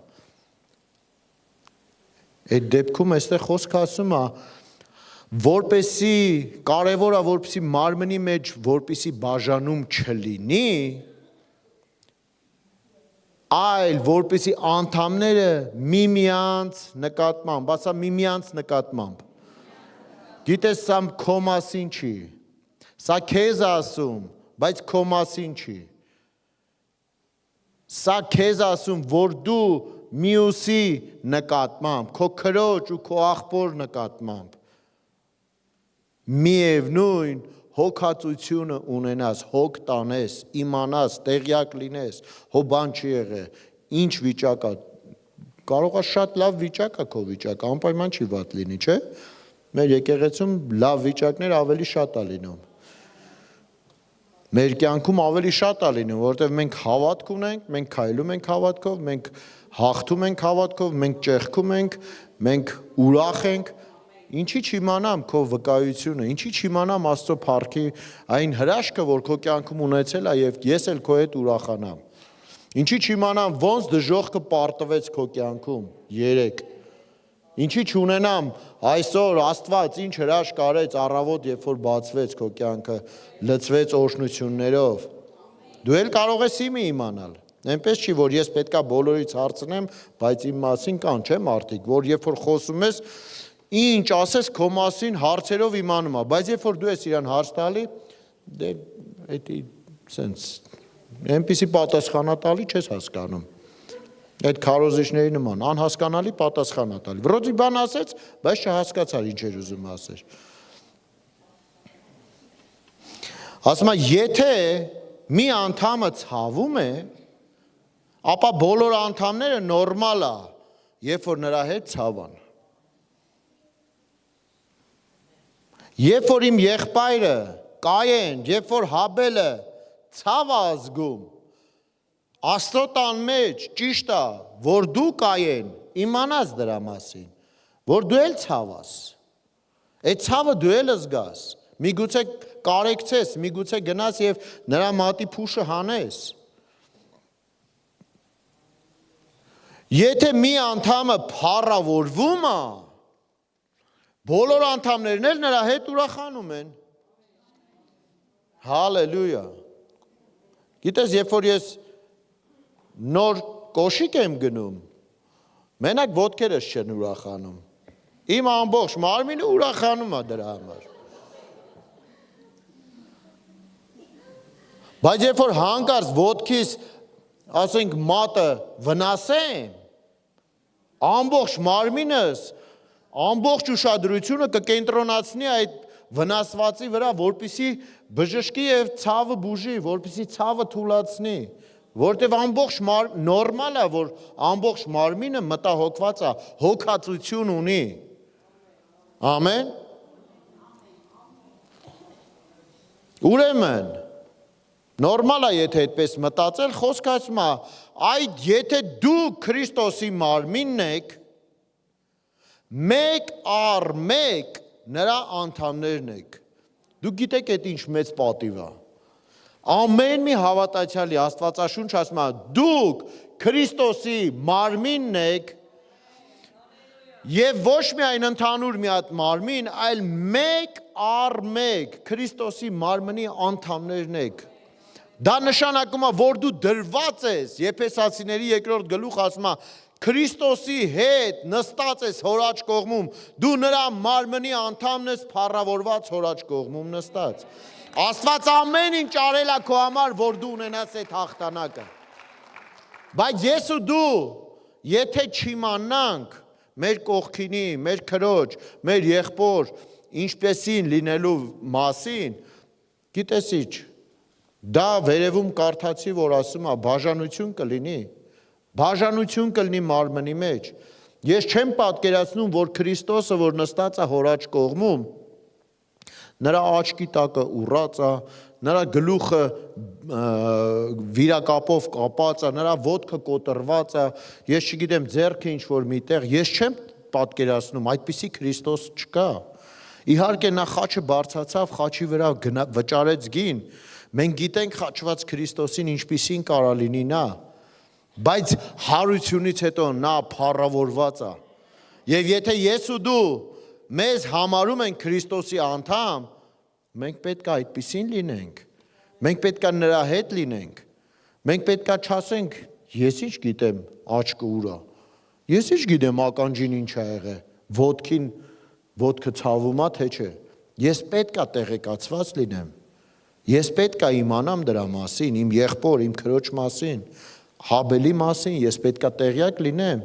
Այդ դեպքում այստեղ խոսքը ասում է, որպեսզի կարևոր է, որպեսզի մարմնի մեջ, որպեսզի բաժանում չլինի, այլ որպեսզի անդամները միմյանց նկատմամբ, ասա միմյանց նկատմամբ։ Գիտես, սա քո մասին չի, սա քեզ ասում, բայց քո մասին չի։ Սա քեզ ասում, որ դու մյուսի նկատմամբ, քո քրոջ ու քո աղբոր նկատմամբ միևնույն հոգածությունը ունենաս, հոգ տանես, իմանաս, տեղյակ լինես, հո բան չի եղել, ինչ վիճակ է, կարող է շատ լավ վիճակ է քո վիճակը, անպայման չի վատ լինի, չէ՞։ Մեր եկեղեցում լավ վիճակներ ավելի շատ է լինում։ Մեր կյանքում ավելի շատ է լինում, որովհետև մենք հավատք ունենք, մենք քայլում ենք հավատքով, մենք հաղթում ենք հավատքով, մենք ճեղքում ենք, մենք ուրախ ենք։ Ինչի չիմանամ քո վկայությունը, ինչի չիմանամ Աստծո փառքի այն հրաշքը, որ քո կյանքում ունեցել է եւ ես էլ քո հետ ուրախանամ։ Ինչի չիմանամ ոնց դժոխքը պարտվեց քո կյանքում 3։ Ինչի չունենամ այսօր Աստված ինչ հրաշք արեց առավոտ, երբ որ բացվեց քո կյանքը, լցվեց օրհնություններով։ Դու էլ կարող ես իմը իմանալ։ Այնպես չի, որ ես պետքա բոլորից հարցնեմ, բայց իմ մասին կան, չէ՞ մարդիկ, որ երբ որ խոսում ես, ինչ ասես քո մասին հարցերով իմանում է, բայց երբ որ դու ես իրան հարց տալի, դե էդի սենց այնպիսի պատասխանատալի չես հասկանում։ Այդ քարոզիչների նման անհասկանալի պատասխանատալի։ Վրոդի բան ասեց, բայց չհասկացար ինչ էր ուզում ասել։ Ասում է, եթե մի անդամը ցավում է, ապա բոլոր անդամները նորմալ է, երբ որ նրա հետ ցավան։ Երբ որ իմ եղբայրը Կայեն, երբ որ Հաբելը ցավ է զգում, Աստծո տան մեջ ճիշտ է, որ դու Կայեն իմանաս դրա մասին, որ դու էլ ցավ ես։ Այդ ցավը դու էլ զգաս, միգուցե կարեկցես, միգուցե գնաս եւ նրա մատի փուշը հանես, Եթե մի անդամը փառավորվում է, բոլոր անդամներն էլ նրա հետ ուրախանում են։ Հալելույա։ Գիտես, երբ որ ես նոր կոշիկ եմ գնում, մենակ ոտքերս չեն ուրախանում։ Իմ ամբողջ մարմինը ուրախանում է դրա համար։ Բայց երբ որ հանկարծ ոտքիս, ասենք, մատը վնասեմ, ամբողջ մարմինս, ամբողջ ուշադրությունը կկենտրոնացնի այդ վնասվածի վրա, որպեսզի բժշկի եւ ցավը բուժի, որպեսզի ցավը թուլացնի, որտեվ ամբողջ նորմալ է, որ ամբողջ մարմինը մտահոգված է, հոգացություն ունի։ Ամեն։ Ուրեմն նորմալ է, եթե այդպես մտածել, խոսքը ասում է, այդ եթե դու Քրիստոսի մարմինն եք, մեկ առ մեկ նրա անդամներն եք։ Դու գիտեք այդ ինչ մեծ պատիվ է։ Ամեն մի հավատացյալի Աստվածաշունչ ասում է, դուք Քրիստոսի մարմինն եք, եւ ոչ միայն ընդհանուր մի հատ մարմին, այլ մեկ առ մեկ Քրիստոսի մարմնի անդամներն եք։ Դա նշանակում է, որ դու դրված ես, Եփեսացիների 2-րդ գլուխ ասում է, Քրիստոսի հետ նստած ես հոր աջ կողմում, դու նրա մարմնի անդամն ես, փառավորված հոր աջ կողմում նստած։ Աստված ամեն ինչ արել է քո համար, որ դու ունենաս այդ հաղթանակը։ Բայց ես ու դու, եթե չիմանանք մեր կողքինի, մեր քրոջ, մեր եղբոր, ինչպեսին լինելու մասին, գիտես ինչ, դա վերևում կարդացի, որ ասում է, բաժանություն կլինի, բաժանություն կլինի մարմնի մեջ։ Ես չեմ պատկերացնում, որ Քրիստոսը, որ նստած է հոր աջ կողմում, նրա աչքի տակը ուռած է, նրա գլուխը վիրակապով կապած է, նրա ոտքը կոտրված է, ես չգիտեմ ձեռքը ինչ որ միտեղ, ես չեմ պատկերացնում, այդպիսի Քրիստոս չկա։ Իհարկե նա խաչը բարձրացավ, խաչի վրա վճարեց գին, մենք գիտենք խաչված Քրիստոսին ինչպիսին կարա լինի նա, բայց հարությունից հետո նա փառավորված է։ Եվ եթե ես ու դու մեզ համարում ենք Քրիստոսի անդամ, մենք պետք է այդպիսին լինենք, մենք պետք է նրա հետ լինենք, մենք պետք է չասենք, ես ինչ գիտեմ աչքը ուր է, ես ինչ գիտեմ ականջին ինչ է եղել, ոտքը ցավում է թե չէ, ես պետք է տեղեկացված լինեմ, ես պետք է իմանամ դրա մասին, իմ եղբոր, իմ քրոջ մասին, Հաբելի մասին ես պետք է տեղյակ լինեմ,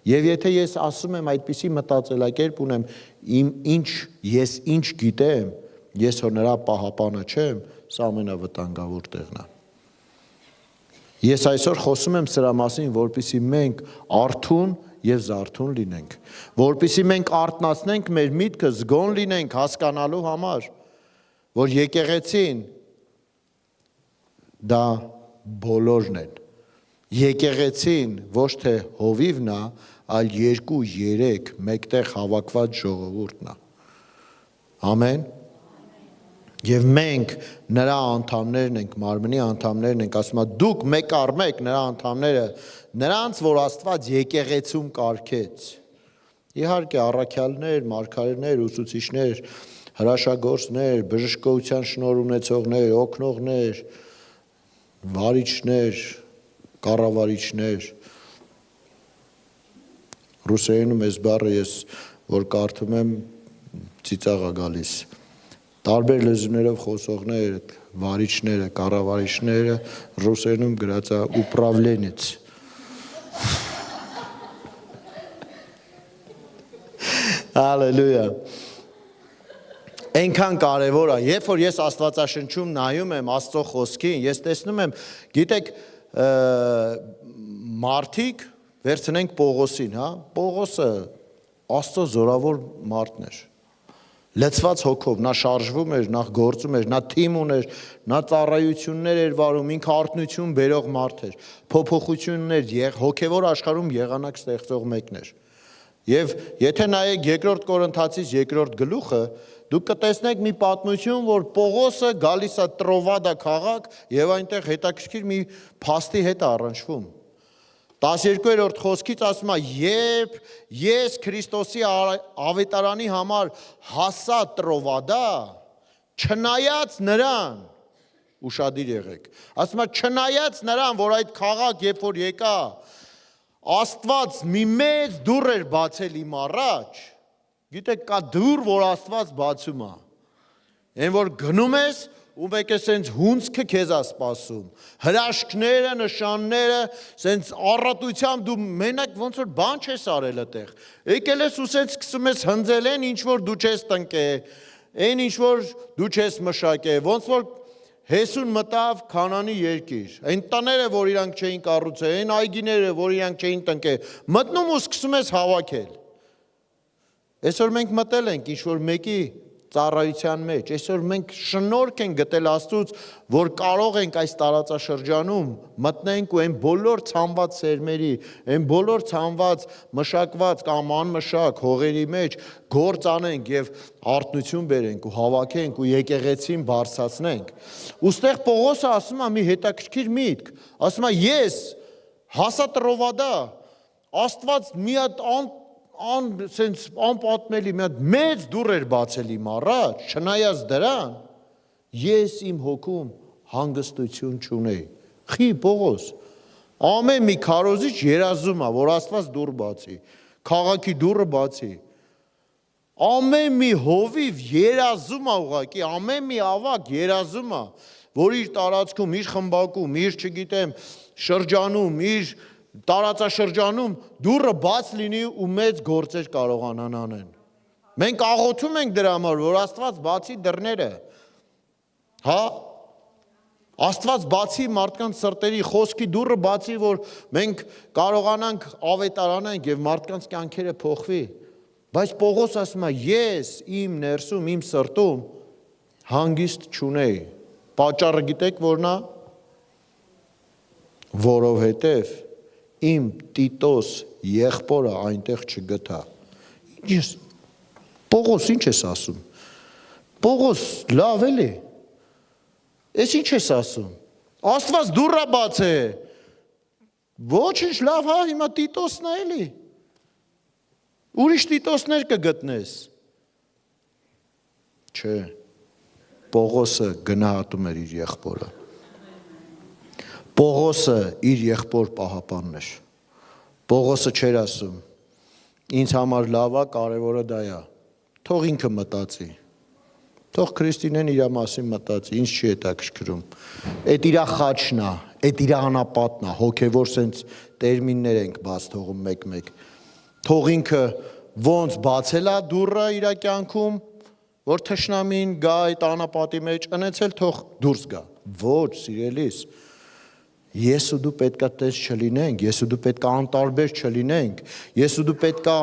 եւ եթե ես ասում եմ այդպիսի մտածելակերպ ունեմ, ես ինչ գիտեմ, ես հո նրա պահապանը չեմ, սա ամենավտանգավոր տեղն է։ Ես այսօր խոսում եմ սրա մասին, որպեսզի մենք արթուն եւ զարթուն լինենք, որպեսզի մենք արթնացնենք մեր միտքը, զգոն լինենք հասկանալու համար, որ եկեղեցին դա բոլորն են։ Եկեղեցին ոչ թե հովիվն է, այլ 2-3 մեկտեղ հավաքված ժողովուրդն է։ Ամեն։ Եվ մենք նրա անդամներն ենք, մարմնի անդամներն ենք, ասում է դուք մեկ առ մեկ նրա անդամները, նրանց որ Աստված եկեղեցում կարգեց։ Իհարկե առաքյալներ, մարգարեներ, ուսուցիչներ, հրաշագործներ, բժշկության շնորհ ունեցողներ, օգնողներ, վարիչներ, կառավարիչներ, ռուսերենում այս բառը ես որ կարդում եմ ծիծաղ է գալիս, տարբեր լեզուներով խոսողներ, վարիչները, կառավարիչները ռուսերենում գրած է ուպրավլենից։ Հալելույա։ Այնքան կարևոր է, երբ որ ես Աստվածաշնչում նայում եմ Աստծո խոսքին, ես տեսնում եմ, գիտեք, մարդիկ վերցնենք Պողոսին, հա, Պողոսը Աստծո զորավոր մարդն էր, լցված հոգով, նա շարժվում էր, նա գործում էր, նա թիմ ուներ, նա ծառայություններ էր վարում, ինքը արթնություն բերող մարդ էր, փոփոխություններ, հոգևոր աշխարհում եղանակ ստեղծող մեկն էր։ Եվ եթե նայեք 2 Կորինթացիս 2-րդ գլուխը, դուք կտեսնեք մի պատմություն, որ Պողոսը գալիս է Տրովադա քաղաք եւ այնտեղ հետաքրքիր մի փաստի հետ առնչվում։ 12-րդ խոսքից ասում է, երբ ես Քրիստոսի ավետարանի համար հասա Տրովադա, չնայած նրան, ուշադիր եղեք, ասում է, չնայած նրան, որ այդ քաղաք, երբ որ եկա, Աստված մի մեծ դուռ էր բացել իմ առաջ, գիտեք, կա դուռ, որ Աստված բացում է, այն որ գնում ես, ու մեկ է սենց հունցքը քեզ է սպասում, հրաշքները, նշանները, սենց առատությամբ դու մենակ ոնց որ բան չես արել այդտեղ, եկել ես ու սենց սկսում ես հնձել են, ինչ որ դու չես տնկե, այն ինչ որ դու չես մշակե, ոնց որ Հեսուն մտավ Քանանի երկիր, այն տները, որ իրանք չէին կառուցել, այն այգիները, որ իրանք չէին տնկել, մտնում ու սկսում ես հավաքել։ Այսօր մենք մտել ենք ինչ որ մեկի ծառայության մեջ, այսօր մենք շնորհք ենք գտել Աստծուց, որ կարող ենք այս տարածաշրջանում մտնենք ու այն բոլոր ցանված սերմերի, այն բոլոր ցանված մշակված կամ անմշակ հողերի մեջ գործ անենք եւ արթնություն բերենք ու հավաքենք ու եկեղեցին բարձրացնենք։ Ոստեղ Պողոսը ասում է մի հետաքրքիր միտք, ասում է ես հասա Տրովադա, Աստված մի հատ սենց անպատմելի մի հատ մեծ դուռ էր բացել իմ առաջ, չնայած դրան, ես իմ հոգում հանգստություն չունեի։ Խի Պողոս, ամեն մի քարոզիչ երազում է, որ Աստված դուռ բացի, քաղաքի դուռը բացի, ամեն մի հովիվ երազում է ուղղակի, ամեն մի ավակ երազում է, որ իր տարածքում, իր խմբակում, իր չգիտեմ, շրջանում, իր տարածաշրջանում դուռը բաց լինի ու մեծ գործեր կարողանան անեն։ Մենք աղոթում ենք դրա համար, որ Աստված բացի դռները, հա, Աստված բացի մարդկանց սրտերի խոսքի դուռը բացի, որ մենք կարողանանք ավետարանենք եւ մարդկանց կյանքերը փոխվի։ Բայց Պողոս ասում է, ես իմ ներսում, իմ սրտում հանգիստ չունեի։ Պատճառը գիտեք որն է, որովհետեւ իմ Տիտոս եղբորը այնտեղ չգտա։ Պողոս ինչ ես ասում։ Պողոս լավ էլի։ Էս ինչ ես ասում։ Աստված դուռը բաց է։ Ոչինչ լավ, հա, հիմա Տիտոսն է էլի։ Ուրիշ Տիտոսներ կգտնես։ Չէ։ Պողոսը գնահատում էր իր եղբորը։ Պողոսը իր եղբոր պահապանն էր։ Պողոսը չէր ասում, ինձ համար լավ է, կարևորը դա է։ Թող ինքը մտածի։ Թող Քրիստինեն իր մասին մտածի, ինձ չի հետաքրքրում։ Այդ իր խաչն է, այդ իր անապատն է, հոգևոր սենց տերմիններ ենք բաց թողում մեկ-մեկ։ Թող ինքը ոնց բացել է դուռը իր կյանքում, որ թշնամին գա այդ անապատի մեջ, ընեցել թող դուրս գա։ Ոչ, սիրելիս։ Ես ու դու պետքա տես չլինենք, ես ու դու պետքա անտարբեր չլինենք, ես ու դու պետքա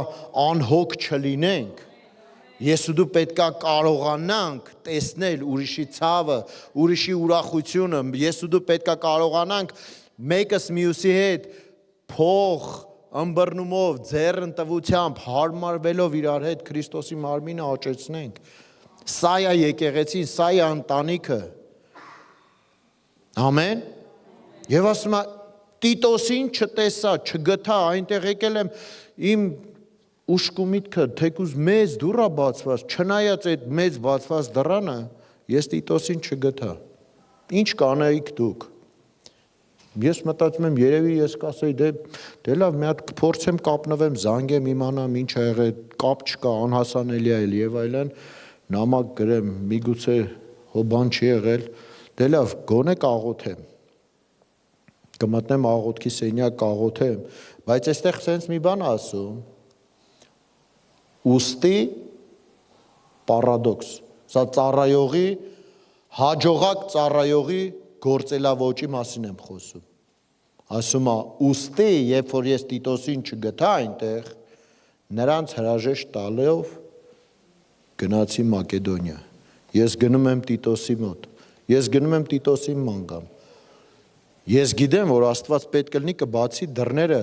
անհոգ չլինենք, ես ու դու պետքա կարողանանք տեսնել ուրիշի ցավը, ուրիշի ուրախությունը, ես ու դու պետքա կարողանանք մեկս մյուսի հետ փող ըմբռնումով, ձեռնտվությամբ, հարմարվելով իրար հետ Քրիստոսի մարմինը աճեցնենք։ Սա է եկեղեցին, սա է ընտանիքը։ Ամեն։ Եվ ասում է, Տիտոսին չտեսա, չգթա, այնտեղ եկել եմ իմ ուշք ու միտքը, թեկուզ մեծ դուռ է բացված, չնայած այդ մեծ բացված դռանը, ես Տիտոսին չգթա։ Ինչ կանեիք դուք։ Ես մտածում եմ, երևի ես կասեի, դե լավ, մի հատ կփորձեմ կապնվեմ, զանգեմ, իմանամ ինչ ա եղել, կապ չկա, անհասանելի է եւ այլն, նամակ գրեմ, միգուցե հո բան չի եղել, դե լավ, գոնե կաղոթեմ։ Կմտնեմ աղոթքի սենյակ կաղոթեմ, բայց այստեղ սենց մի բան ասում, ուստի պարադոքս, սա ծառայողի, հաջողակ ծառայողի գործելավոճի մասին եմ խոսում, ասում է, ուստի, երբ որ ես Տիտոսին չգտա այնտեղ, նրանց հրաժեշտ տալով գնացի Մակեդոնիա, ես գնում եմ Տիտոսի մոտ, ես գնում եմ Տիտոսին մանգամ, ես գիտեմ, որ Աստված պետք կլինի կբացի դռները,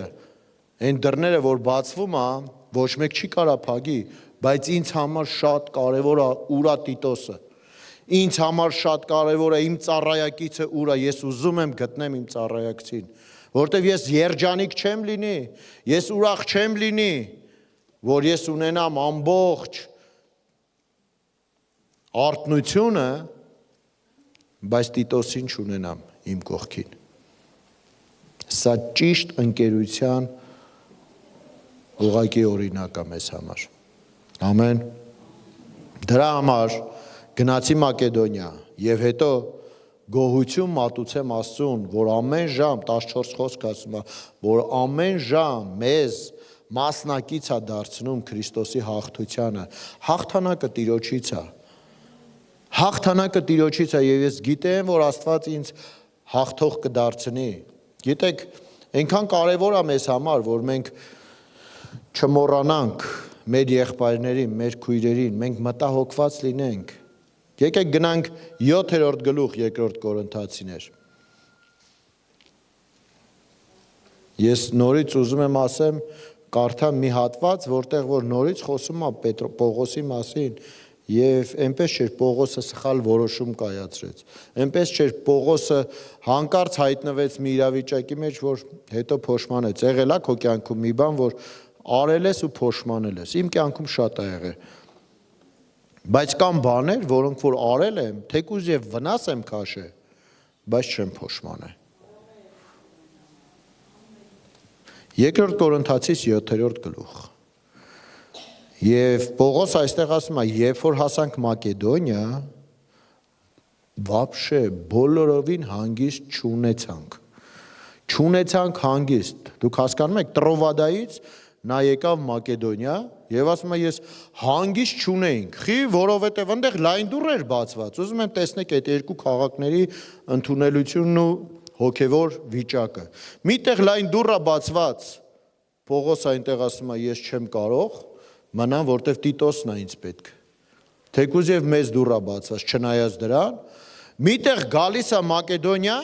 այն դռները, որ բացվում է, ոչ մեկ չի կարա փակի, բայց ինձ համար շատ կարևոր է ուրա Տիտոսը, ինձ համար շատ կարևոր է իմ ծառայակիցը ուրա, ես ուզում եմ գտնեմ իմ ծառայակցին, Որտեվ ես երջանիկ չեմ լինի, ես ուրախ չեմ լինի, որ ես ունենամ ամբողջ արտնությունը, բայց Տիտոսին չունենամ իմ կողքին։ Սա ճիշտ ընկերության ուղղակի օրինակ է մեզ համար։ Ամեն։ Դրա համար գնացի Մակեդոնիա եւ հետո գոհություն մատուցեմ Աստծուն, որ ամեն ժամ 14 խոսք ասում է, որ ամեն ժամ մեզ մասնակից է դարձնում Քրիստոսի հաղթությանը։ Հաղթանակը Տիրոջից է։ Հաղթանակը Տիրոջից է եւ ես գիտեմ, որ Աստված ինձ հաղթող կդարձնի։ Գիտեք, այնքան կարևոր է մեզ համար, որ մենք չմոռանանք մեր եղբայրներին, մեր քույրերին, մենք մտահոգված լինենք։ Եկեք գնանք 7-րդ գլուխ 2 Կորինթացիներ։ Ես նորից ուզում եմ ասեմ, կարդամ մի հատված, որտեղ որ նորից խոսում է Պողոսի մասին, եւ այնպես չէր Պողոսը սխալ որոշում կայացրեց։ Այնպես չէր Պողոսը հանկարծ հայտնվեց մի իրավիճակի մեջ, որ հետո փոշմանեց։ Եղել է քո կյանքում մի բան, որ արել ես ու փոշմանել ես։ Իմ կյանքում շատ է եղել։ Բայց կան բաներ, որոնք որ արել եմ, թեկուզ եւ վնաս եմ քաշել, բայց չեմ փոշմանել։ 2 Կորինթացիս 7-րդ գլուխ։ Եվ Պողոս այստեղ ասում է, երբ որ հասանք Մակեդոնիա, вообще բոլորովին հանգիստ չունեցանք։ Չունեցանք հանգիստ։ Դուք հասկանում եք, Տրովադայից նա եկավ Մակեդոնիա եւ ասում է, ես հանգիստ չունեինք։ Խի, որովհետեւ այնտեղ լայն դուռ էր բացված։ Ուզում եմ տեսնեք այդ երկու քաղաքների ընդունելությունն ու հոգեվոր վիճակը։ Միտեղ լայն դուռը բացված։ Պողոս այնտեղ ասում է, ես չեմ կարող մնամ, որտեվ Տիտոսն է ինձ պետք։ Թեկուզ եւ մեզ դուռա բացված, չնայած դրան, միտեղ գալիս է Մակեդոնիա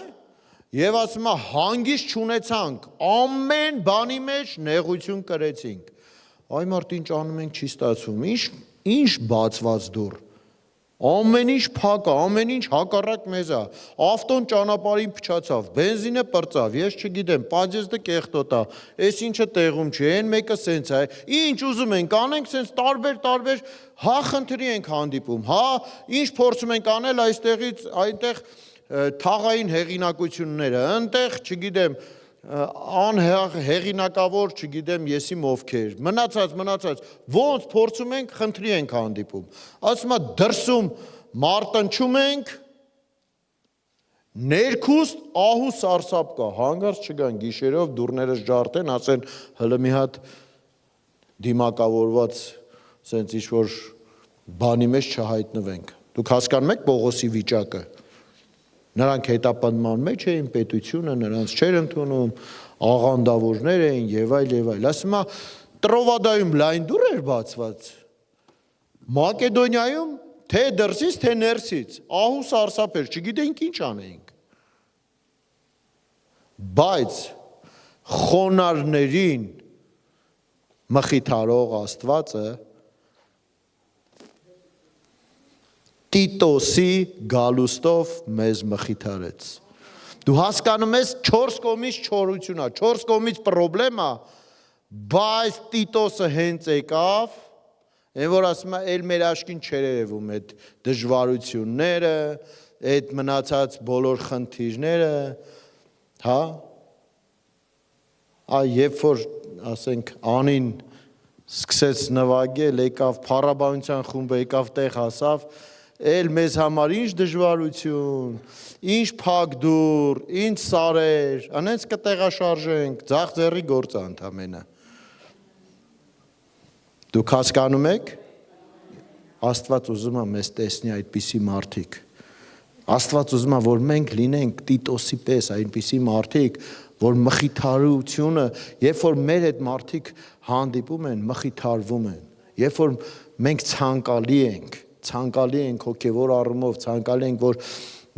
եւ ասում է հանգիստ չունեցանք, ամեն բանի մեջ նեղություն կրեցինք։ Այ մարդ ինչ անում ենք չի ստացվում, ինչ բացված դուռ։ Ամեն ինչ փակ է, ամեն ինչ հակառակ մեզ է։ Ավտոն ճանապարհին փչացավ, բենզինը պրծավ, ես չգիտեմ, պատժեստը կեղտոտ է, այս ինչը տեղում չի, այն մեկը սենց է։ Ինչ ուզում ենք անենք, սենց տարբեր, հա խնդրի ենք հանդիպում, հա ինչ փորձում ենք անել այստեղից, այնտեղ թաղային հեղինակությունները, այնտեղ, չգիտեմ, անհեղինակավոր, չգիտեմ, եսիմ ովքեր, մնացած, ոնց փորձում ենք, խնդրի ենք հանդիպում։ Ասում է դրսում մարտնչում ենք, ներքուստ ահու սարսափ կա, հանգարց չգան գիշերով դուռները ջարդեն, ասեն հələ մի հատ դիմակավորված սենց ինչ-որ բանի մեջ չհայտնվենք։ Դուք հասկանում եք Պողոսի վիճակը։ Նրանք հետապնդման մեջ էին, պետությունը նրանց չէր ընդունում, աղանդավորներ էին եւ այլ։ Ասում է Տրովադայում լայն դուռ էր բացված։ Մակեդոնիայում թե դրսից, թե ներսից ահու սարսափ էր, չգիտեինք ինչ անեինք։ Բայց խոնարհներին մխիթարող Աստվածը Տիտոսի գալուստով մեզ մխիթարեց։ Դու հասկանում ես 4 կողմից չորություն է, 4 կողմից պրոբլեմ է, բայց Տիտոսը հենց եկավ, այն որ ասում է, էլ մեր աշկին չեր երևում այդ դժվարությունները, այդ մնացած բոլոր խնդիրները, հա։ Երբ որ ասենք անին սկսեց նվագել, եկավ փառաբանության խումբը, եկավ տեղ հասավ, էլ մեզ համար ինչ դժվարություն, ինչ փակ դուռ, ինչ սարեր, անենց կտեղաշարժենք, ձախ ձեռի գործ է ընդամենը։ Դուք հասկանում եք, Աստված ուզում է մեզ տեսնի այդպիսի մարդիկ։ Աստված ուզում է, որ մենք լինենք Տիտոսի պես այնպիսի մարդիկ, որ մխիթարությունը, երբ որ մեր այդ մարդիկ հանդիպում են, մխիթարվում են, երբ որ մենք ցանկալի ենք հոգևոր առումով, ցանկալի ենք, որ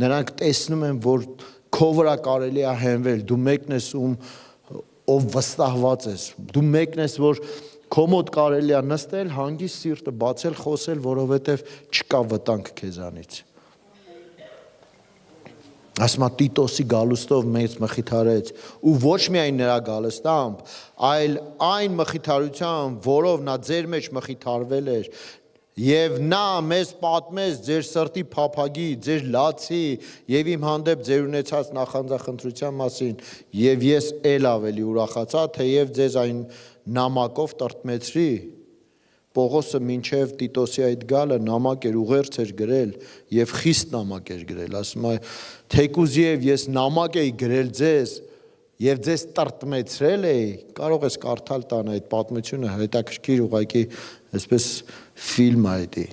նրանք տեսնում են, որ քո վրա կարելի է հենվել, դու մեկն ես ով վստահված ես, դու մեկն ես, որ քո մոտ կարելի է նստել, հանգիստ սիրտը բացել, խոսել, որովհետև չկա վտանգ քեզանից։ Ասма Տիտոսի գալուստով մեզ մխիթարեց ու ոչ միայն նրա գալստամբ, այլ այն մխիթարությամբ, որով նա ձեր մեջ մխիթարվել էր, եւ նա մեզ պատմեց ձեր սրտի փափագի, ձեր լացի եւ իմ հանդեպ ձեր ունեցած նախանձախնդրության մասին, եւ ես ել ավելի ուրախացա, թեև ձեզ այն նամակով տրտմեցրի։ Պողոսը մինչև Տիտոսի այդ գալը նամակ էր ուղերձ էր գրել եւ խիստ նամակ էր գրել, ասում է թեկուզ եւ ես նամակ էի գրել ձեզ եւ ձեզ տրտմեցրել էի, կարող ես կարդալ տան այդ պատմությունը, հետաքրքիր ուղղակի այսպես ֆիլմ է դա։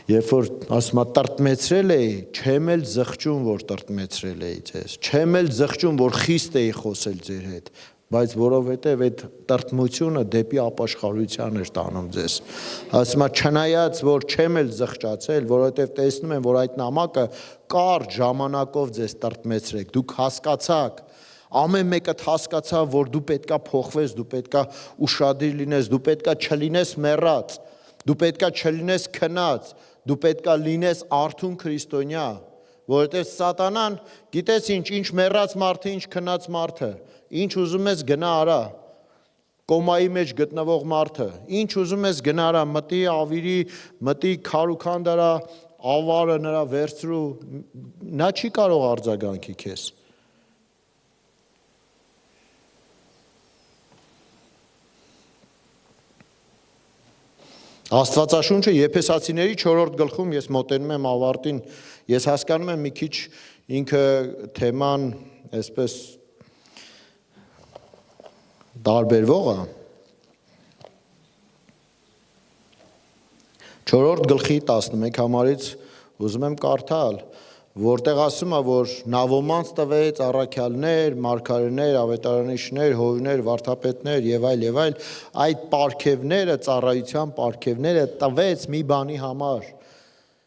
Երբ որ ասում է տրտմեցրել էի, չեմ էլ զղջում որ տրտմեցրել էի ձեզ, չեմ էլ զղջում որ խիստ էի խոսել ձեր հետ, բայց որովհետև այդ տրտմությունը դեպի ապաշխարության էր տանում ձեզ։ Ասում է չնայած որ չեմ էլ զղջացել, որովհետև տեսնում եմ որ այդ նամակը կարճ ժամանակով ձեզ տրտմեցրեք, դուք հասկացաք, ամեն մեկը հասկացավ որ դու պետքա փոխվես, դու պետքա ուշադիր լինես, դու պետքա չլինես մեռած, դու պետքա չլինես քնած, դու պետքա լինես արթուն քրիստոնյա, որովհետև սատանան գիտես ինչ մեռած մարդը, ինչ քնած մարդը, ինչ ուզում ես գնա արա, կոմայի մեջ գտնվող մարդը, ինչ ուզում ես գնա արա, մտի ավիրի, մտի քարուքան դարա, ավարը նրա վերցրու, նա չի կարող արձագանքի քեզ։ Աստվածաշունչը Եփեսացիների 4-րդ գլխում ես մոտենում եմ ավարտին, ես հասկանում եմ մի քիչ ինքը թեման այսպես տարբերվող է։ 4-րդ գլխի 11 համարից ուզում եմ կարդալ, որտեղ ասում է, որ նա ոմանց տվեց առաքյալներ, մարգարեներ, ավետարանիչներ, հովիվներ, վարդապետներ եւ այլ, այդ պարգևները, ծառայության պարգևները տվեց մի բանի համար,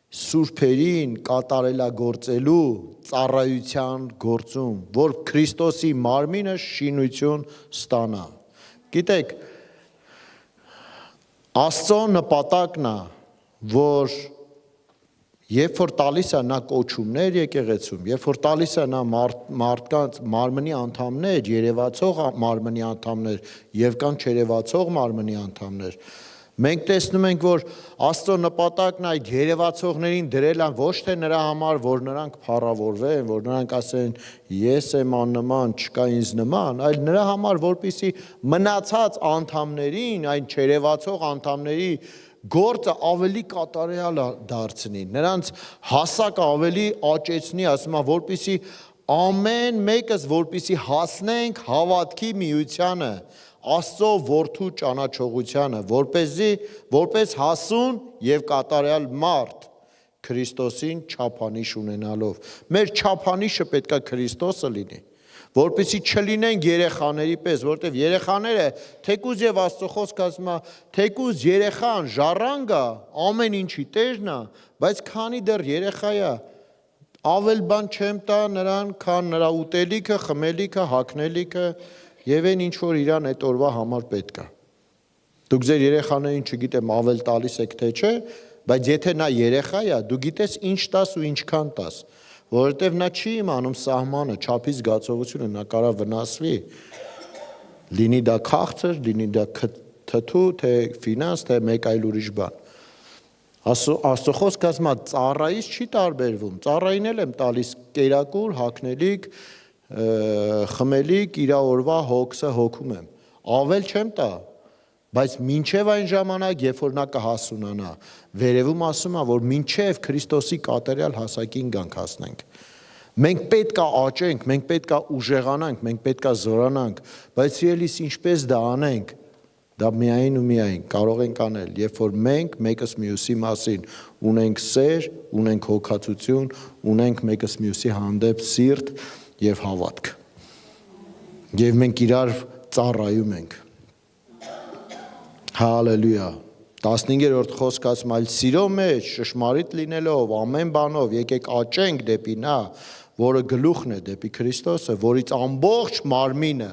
սուրբերին կատարելագործելու ծառայության գործում, որ Քրիստոսի մարմինը շինություն ստանա։ Գիտեք, Աստծո նպատակն է, որ երբ որ տալիս է նա կոչումներ եկեղեցում, երբ որ տալիս է նա մարդկանց մարմնի անդամներ, երևացող մարմնի անդամներ եւ կան չերևացող մարմնի անդամներ, մենք տեսնում ենք, որ Աստծո նպատակն այդ երևացողներին դրել են ոչ թե նրա համար, որ նրանք փառավորվեն, որ նրանք ասեն ես եմ աննման, չկա ինձ նման, այլ նրա համար, որպեսզի մնացած անդամներին, այն չերևացող անդամների գործը ավելի կատարյալ դարձնի, նրանց հասակը ավելի աճեցնի, ասում է, որպեսզի ամեն մեկս որպեսզի հասնենք հավատքի միությանը, Աստծո որդու ճանաչողությանը, որպես հասուն եւ կատարյալ մարդ Քրիստոսին չափանիշ ունենալով։ Մեր չափանիշը պետքա Քրիստոսը լինի, որպեսզի չլինենք երեխաների պես, որտեղ երեխաները թեկուզ եւ Աստծո խոսքը ասում է, թեկուզ երեխան ժառանգա, ամեն ինչի տերն է, բայց քանի դեռ երեխա է, ավել բան չեմ տա նրան, քան նրա ուտելիքը, խմելիքը, հագնելիքը եւ այն ինչ որ իրան այդ օրվա համար պետք է։ Դուք ձեր երեխաներին չգիտեմ ավել տալիս եք թե չէ, բայց եթե նա երեխա է, դու գիտես ինչ տաս ու ինչքան տաս, որովհետև նա չի իմանում սահմանը, չափի զգացողությունը, նա կարա վնասվի, լինի դա քաղցր, լինի դա թթու, թե ֆինանս, թե մեկ այլ ուրիշ բան։ Աստծո խոսքը ասում է ծառայից չի տարբերվում, ծառային էլ եմ տալիս կերակուր, հագնելիք, խմելիք, իր օրվա հոգսը հոգում եմ, ավել չեմ տա, բայց մինչև այն ժամանակ, երբ որ նա կհասունանա, վերևում ասում է, որ մինչև Քրիստոսի կատարյալ հասակին գանք հասնենք։ Մենք պետք է աճենք, մենք պետք է ուժեղանանք, մենք պետք է զորանանք, բայց իրելիս ինչպես դա անենք, դա միայն ու միայն կարող ենք անել, երբ որ մենք մեկս մյուսի մասին ունենք սեր, ունենք հոգացություն, ունենք մեկս մյուսի հանդեպ սիրտ եւ հավատք։ Եվ մենք իրար ծառայում ենք։ Հալելույա։ 15-րդ խոսքը ասում այլ սիրո մեջ շշմարիտ լինելով ամեն բանով եկեք աճենք դեպի նա, որը գլուխն է, դեպի Քրիստոսը, որից ամբողջ մարմինը,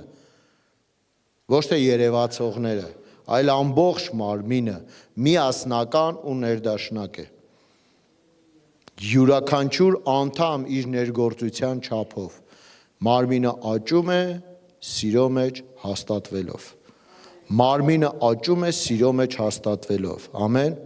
ոչ թե երևացողները, այլ ամբողջ մարմինը միասնական ու ներդաշնակ է։ յուրաքանչյուր անդամ իր ներգործության չափով։ Մարմինը աճում է սիրո մեջ հաստատվելով։ Մարմինը աճում է սիրո մեջ հաստատվելով։ Ամեն։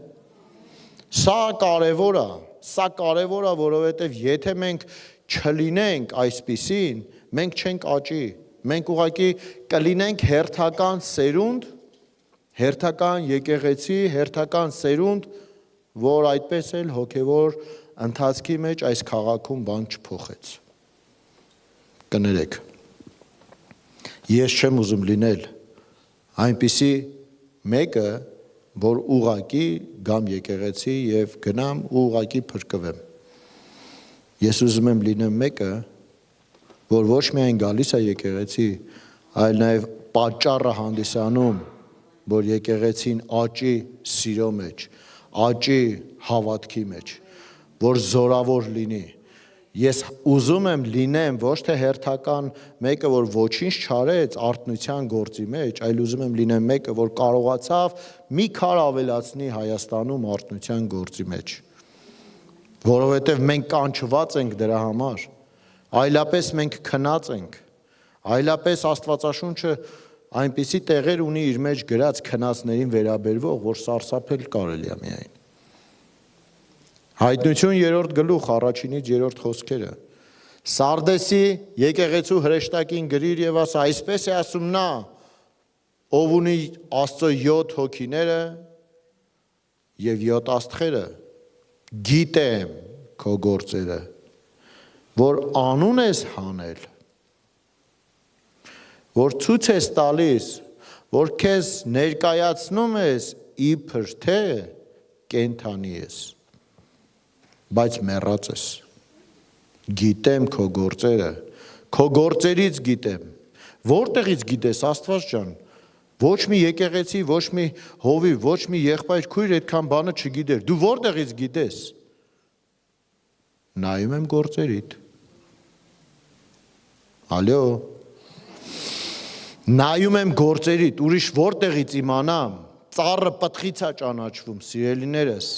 Սա կարևոր է, որովհետև եթե մենք չլինենք այսպիսին, մենք չենք աճի։ Մենք ուղղակի կլինենք հերթական սերունդ, հերթական եկեղեցի, հերթական սերունդ, որ այդպես էլ հոգևոր ընթացքի մեջ այս քաղաքում բան չփոխեց։ Կներեք։ Ես չեմ ուզում լինել այնպիսի մեկը, որ ուղղակի գամ եկեղեցի եւ գնամ ու ուղղակի փրկվեմ։ Ես ուզում եմ լինեմ մեկը, որ ոչ միայն գալիս է եկեղեցի, այլ նաև պատճառը հանդիսանում, որ եկեղեցին աճի սիրո մեջ, աճի հավատքի մեջ, որ զորավոր լինի։ Ես ուզում եմ լինեմ ոչ թե հերթական մեկը, որ ոչինչ չարեց արթնության գործի մեջ, այլ ուզում եմ լինեմ մեկը, որ կարողացավ մի քար ավելացնի Հայաստանում արթնության գործի մեջ։ Որովհետև մենք կանչված ենք դրա համար, այլապես մենք քնած ենք, այլապես Աստվածաշունչը այնպիսի տեղեր ունի իր մեջ գրած քնածներին վերաբերվող, որ սարսափել կարելի է միայն։ Հայտնություն 3-րդ գլուխ 1-ից 3-րդ խոսքերը։ Սարդեսի եկեղեցու հրեշտակին գրիր եւ ասա, այսպես է ասում նա, ով ունի Աստծո 7 հոգիները եւ 7 աստղերը, գիտեմ քո գործերը, որ անուն ես հանել, որ ցույց ես տալիս, որ քեզ ներկայացնում ես իբր թե կենթանի ես, բայց մեռած ես։ Գիտեմ քո գործերից գիտեմ։ Որտեղից գիտես, Աստված ջան, ոչ մի եկեղեցի, ոչ մի հովիվ, ոչ մի եղբայր քույր այդքան բանը չգիտեր։ Դու որտեղից գիտես։ Նայում եմ գործերիդ։ Ալո։ Նայում եմ գործերիդ, ուրիշ որտեղից իմանամ, ծառը պտղից է ճանաչվում, սիրելիներս։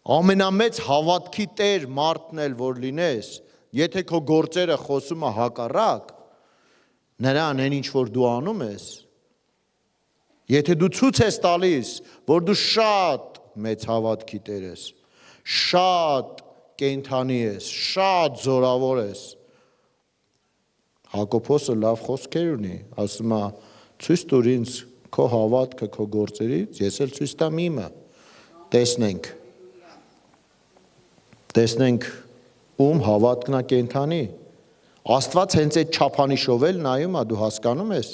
Ամենամեծ հավատքի Տեր մարդն էլ որ լինես, եթե քո գործերը խոսում է հակառակ, նրան այն ինչ որ դու անում ես, եթե դու ցույց ես տալիս, որ դու շատ մեծ հավատքի Տեր ես, շատ կենթանի ես, շատ զորավոր ես, Հակոբոսը լավ խոսքեր ունի, ասում է, ցույց տուր ինձ քո հավատքը քո գործերից, ես էլ ցույց տամ իմը, տեսնենք ում հավատքն է կենթանի։ Աստված հենց այդ չափանիշով էլ նայում է, դու հասկանում ես։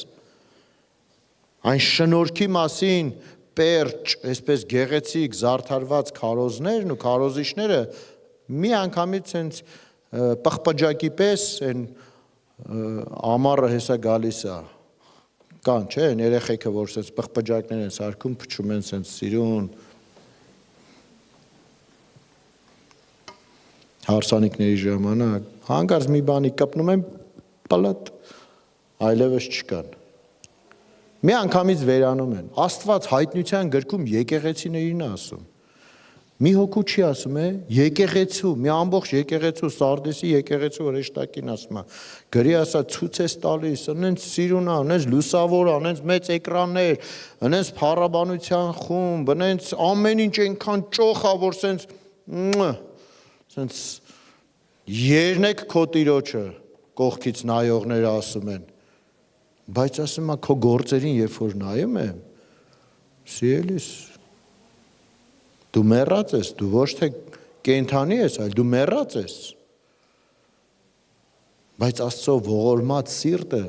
Այն շնորհքի մասին պերճ, այսպես գեղեցիկ զարդարված քարոզներն ու քարոզիչները մի անգամից հենց պղպջակի պես են ամառը հեսա գալիս է, կան, չէ, են երեխեքը, որ սենց պղպջակներ են սարքում, փչում են սենց սիրուն, հարսանիքների ժամանակ, հանկարծ մի բանի կպնում են, պլատ, այլևս չկան։ Մի անգամից վերանում են, Աստված հայտնության գրքում եկեղեցիներին է ասում, մի հոգու չի ասում է, եկեղեցու, մի ամբողջ եկեղեցու, Սարդեսի եկեղեցու հրեշտակին ասում է, գրի ասա ցույց ես տալիս, անենց սիրուն է, անենց լուսավոր է, անենց մեծ էկրաններ, անենց փառաբանության խումբ, անենց ամեն ինչ այնքան ճոխ է, որ սենց երնեք քո տիրոջը կողքից նայողները ասում են, բայց ասում է քո գործերին երբ որ նայում եմ, սիրելիս, դու մեռած ես, դու ոչ թե կենթանի ես, այլ դու մեռած ես, բայց Աստծո ողորմած սիրտը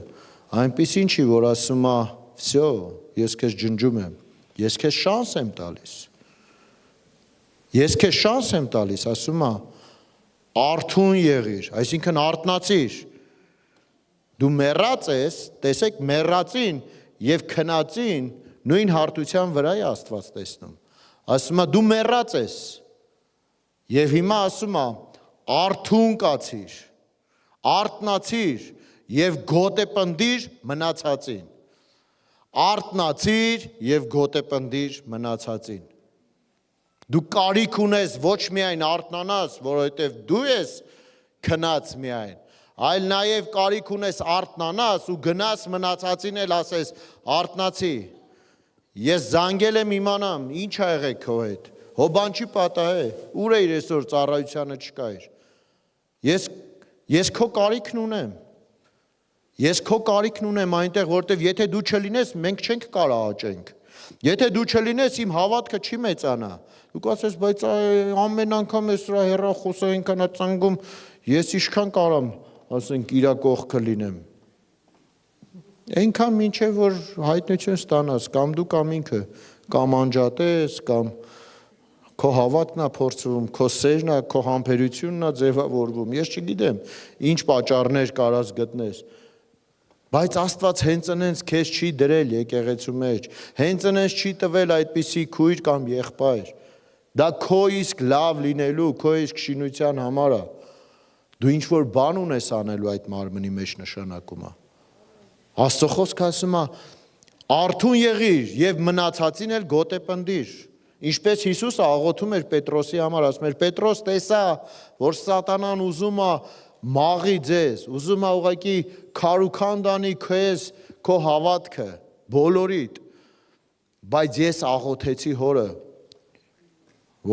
այնպիսին չի, որ ասում է, վсё, ես քեզ ջնջում եմ, ես քեզ շանս եմ տալիս, ասում է, արթուն եղիր, այսինքն արթնացիր, դու մեռած ես, տեսեք մեռածին եւ քնածին նույն հարթության վրա է Աստված տեսնում, ասում է դու մեռած ես եւ հիմա ասում է արթուն կացիր, արթնացիր եւ գոտեպնդիր մնացածին, արթնացիր եւ գոտեպնդիր մնացածին, Դու կարիք ունես ոչ միայն արթնանաս, որովհետև դու ես քնած միայն, այլ նաև կարիք ունես արթնանաս ու գնաս մնացածին էլ ասես արթնացի։ Ես զանգել եմ իմանամ, ինչ ա եղել քո հետ։ Հոբան չի պատահե, ուր է իր այսօր ծառայությանը չկա իր։ Ես քո կարիքն ունեմ։ Ես քո կարիքն ունեմ այնտեղ, որտեղ եթե դու չլինես, մենք չենք կարող աճենք։ Եթե դու չլինես, իմ հավատքը չի մեծանա։ Դու կասես, բայց ամեն անգամ ես սրա հեռախոսը այնքան է ծնգում, ես ինչքան կարամ, ասենք, իրա կողքը լինեմ։ Այնքան մինչև որ հայտնություն ստանաս, կամ դու կամ ինքը, կամ անջատես, կամ քո հավատքն է փորձվում, քո սերն է, քո համբերությունն է ձևավորվում։ Ես չգիտեմ, ինչ պատճառներ կարաս գտնես։ Բայց Աստված հենց այնց քեզ չի դրել եկեղեցու մեջ, հենց այնց չի տվել այդպիսի քույր կամ եղբայր։ Դա քո իսկ լավ լինելու, քո իսկ շինության համար է։ Դու ինչ որ բան ունես անելու այդ մարմնի մեջ նշանակում է։ Աստծո խոսքը ասում է, արթուն եղիր եւ մնացածին էլ գոտեպնդիր։ Ինչպես Հիսուսը աղոթում էր Պետրոսի համար, ասում էր, Պետրոս, տեսա, որ սատանան ուզում է մաղի ձեզ, ուզում է ուղղակի քարուքանդ անի քեզ, քո հավատքը, բոլորիդ, բայց ես աղոթեցի Հորը,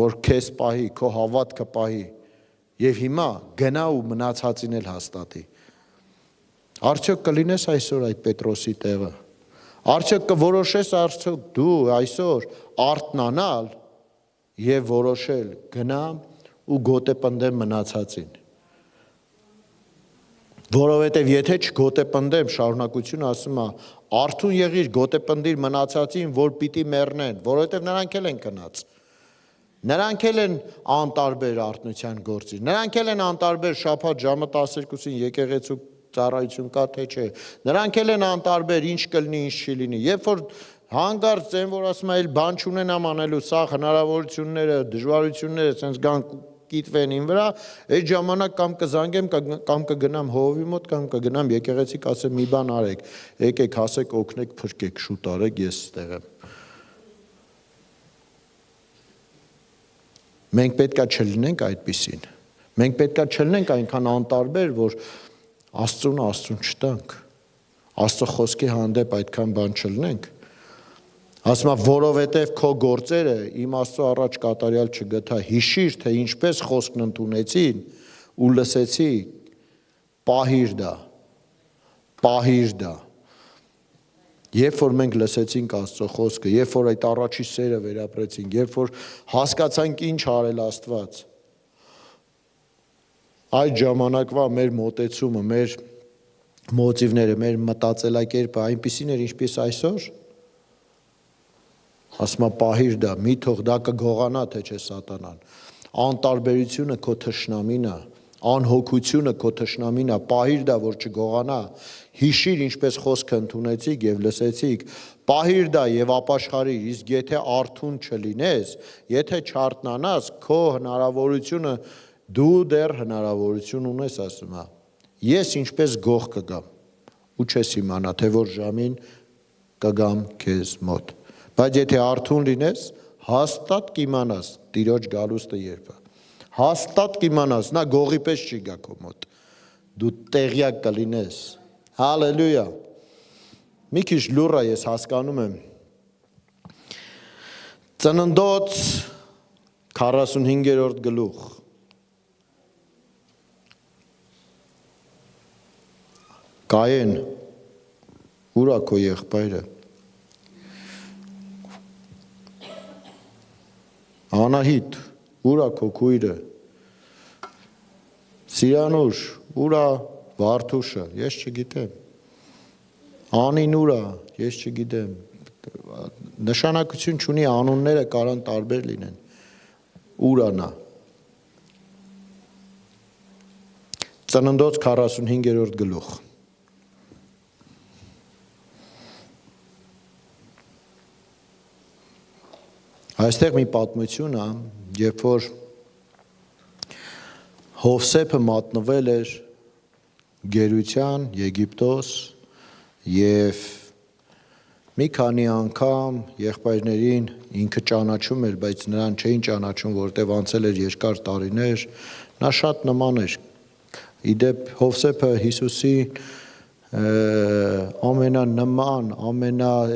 որ քեզ պահի, քո հավատքը պահի, եւ հիմա գնա ու մնացածին էլ հաստատի։ Արդյոք կլինես այսօր այդ Պետրոսի տեղը։ Արդյոք կորոշես արդյոք դու այսօր արթնանալ եւ որոշել գնամ ու գոտեպնդեմ մնացածին։ Որովհետև եթե չգոտեպնդեմ, շարունակությունը ասում է, արթուն եղիր, գոտեպնդիր մնացածին, որ պիտի մեռնեն, որովհետև նրանք էլ են կնած։ Նրանք էլ են անտարբեր արթնության գործի։ Նրանք էլ են անտարբեր շաբաթ ժամը 12-ին եկեղեցու ծառայություն կա թե չէ։ Նրանք էլ են անտարբեր ինչ կլինի, ինչ չի լինի։ Երբ որ հանգարց են, որ ասում է, բան չունենամ անելու, սա հնարավորությունները, դժվարությունները, sense գան կիտվեն ին վրա, այդ ժամանակ կամ կզանգեմ, կամ կգնամ հովի մոտ, կամ կգնամ եկեղեցի, կասեմ մի բան արեք, եկեք հասեք, օգնեք, փրկեք, շուտ արեք, ես ստեղ եմ։ Մենք պետքա չլինենք այդպիսին։ Մենք պետքա չլինենք այնքան անտարբեր, որ Աստծուն չտանք։ Աստծո խոսքի հանդեպ այդքան բան չլինենք։ Ասում է, որովհետև քո գործերը իմ Աստծո առաջ կատարյալ չգտա, հիշիր, թե ինչպես խոսքն ընդունեցին ու լսեցի, պահիր դա, պահիր դա։ Երբ որ մենք լսեցինք Աստծո խոսքը, երբ որ այդ առաջի սերը վերապրեցինք, երբ որ հասկացանք ինչ արել Աստված, այդ ժամանակվա մեր մոտեցումը, մեր մոտիվները, մեր մտածելակերպը այնպիսին էր, ինչպես այսօր, ասում է պահիր դա, մի թող դա կգողանա, թե չէ սատանան, անտարբերությունը քո թշնամին է, անհոգությունը քո թշնամին է, պահիր դա, որ չգողանա, հիշիր ինչպես խոսքը ընդունեցիք եւ լսեցիք, պահիր դա եւ ապաշխարիր, իսկ եթե արթուն չլինես, եթե չարթնանաս, քո հնարավորությունը դու դեռ հնարավորություն ունես, ասում է, ես ինչպես գող կգամ, ու չես իմանա, թե որ ժամին կգամ քեզ մոտ, բայց եթե արթուն լինես, հաստատ կիմանաս Տիրոջ գալուստը երբ է, հաստատ կիմանաս, նա գողի պես չի գա քո մոտ, դու տեղյակ կլինես, հալելույա, մի քիչ լուռ է ես հասկանում եմ, Ծննդոց 45-րդ գլուխ, Կայեն, ուր է քո եղբայրը, Անահիտ, ուր է քո քույրը, Սիրանուշ, ուր է Վարդուշը, ես չգիտեմ, Անին ուր է, ես չգիտեմ, նշանակություն չունի, անունները կարան տարբեր լինեն, ուր է նա, Ծննդոց 45-րդ գլուխ, Այստեղ մի պատմություն է, երբ որ Հովսեփը մատնվել էր գերության Եգիպտոս եւ Մի քանի անգամ եղբայրներին ինքը ճանաչում էր, բայց նրան չէին ճանաչում, որտեղ անցել էր երկար տարիներ, նա շատ նման էր։ Իդեպ Հովսեփը Հիսուսի ամենանման,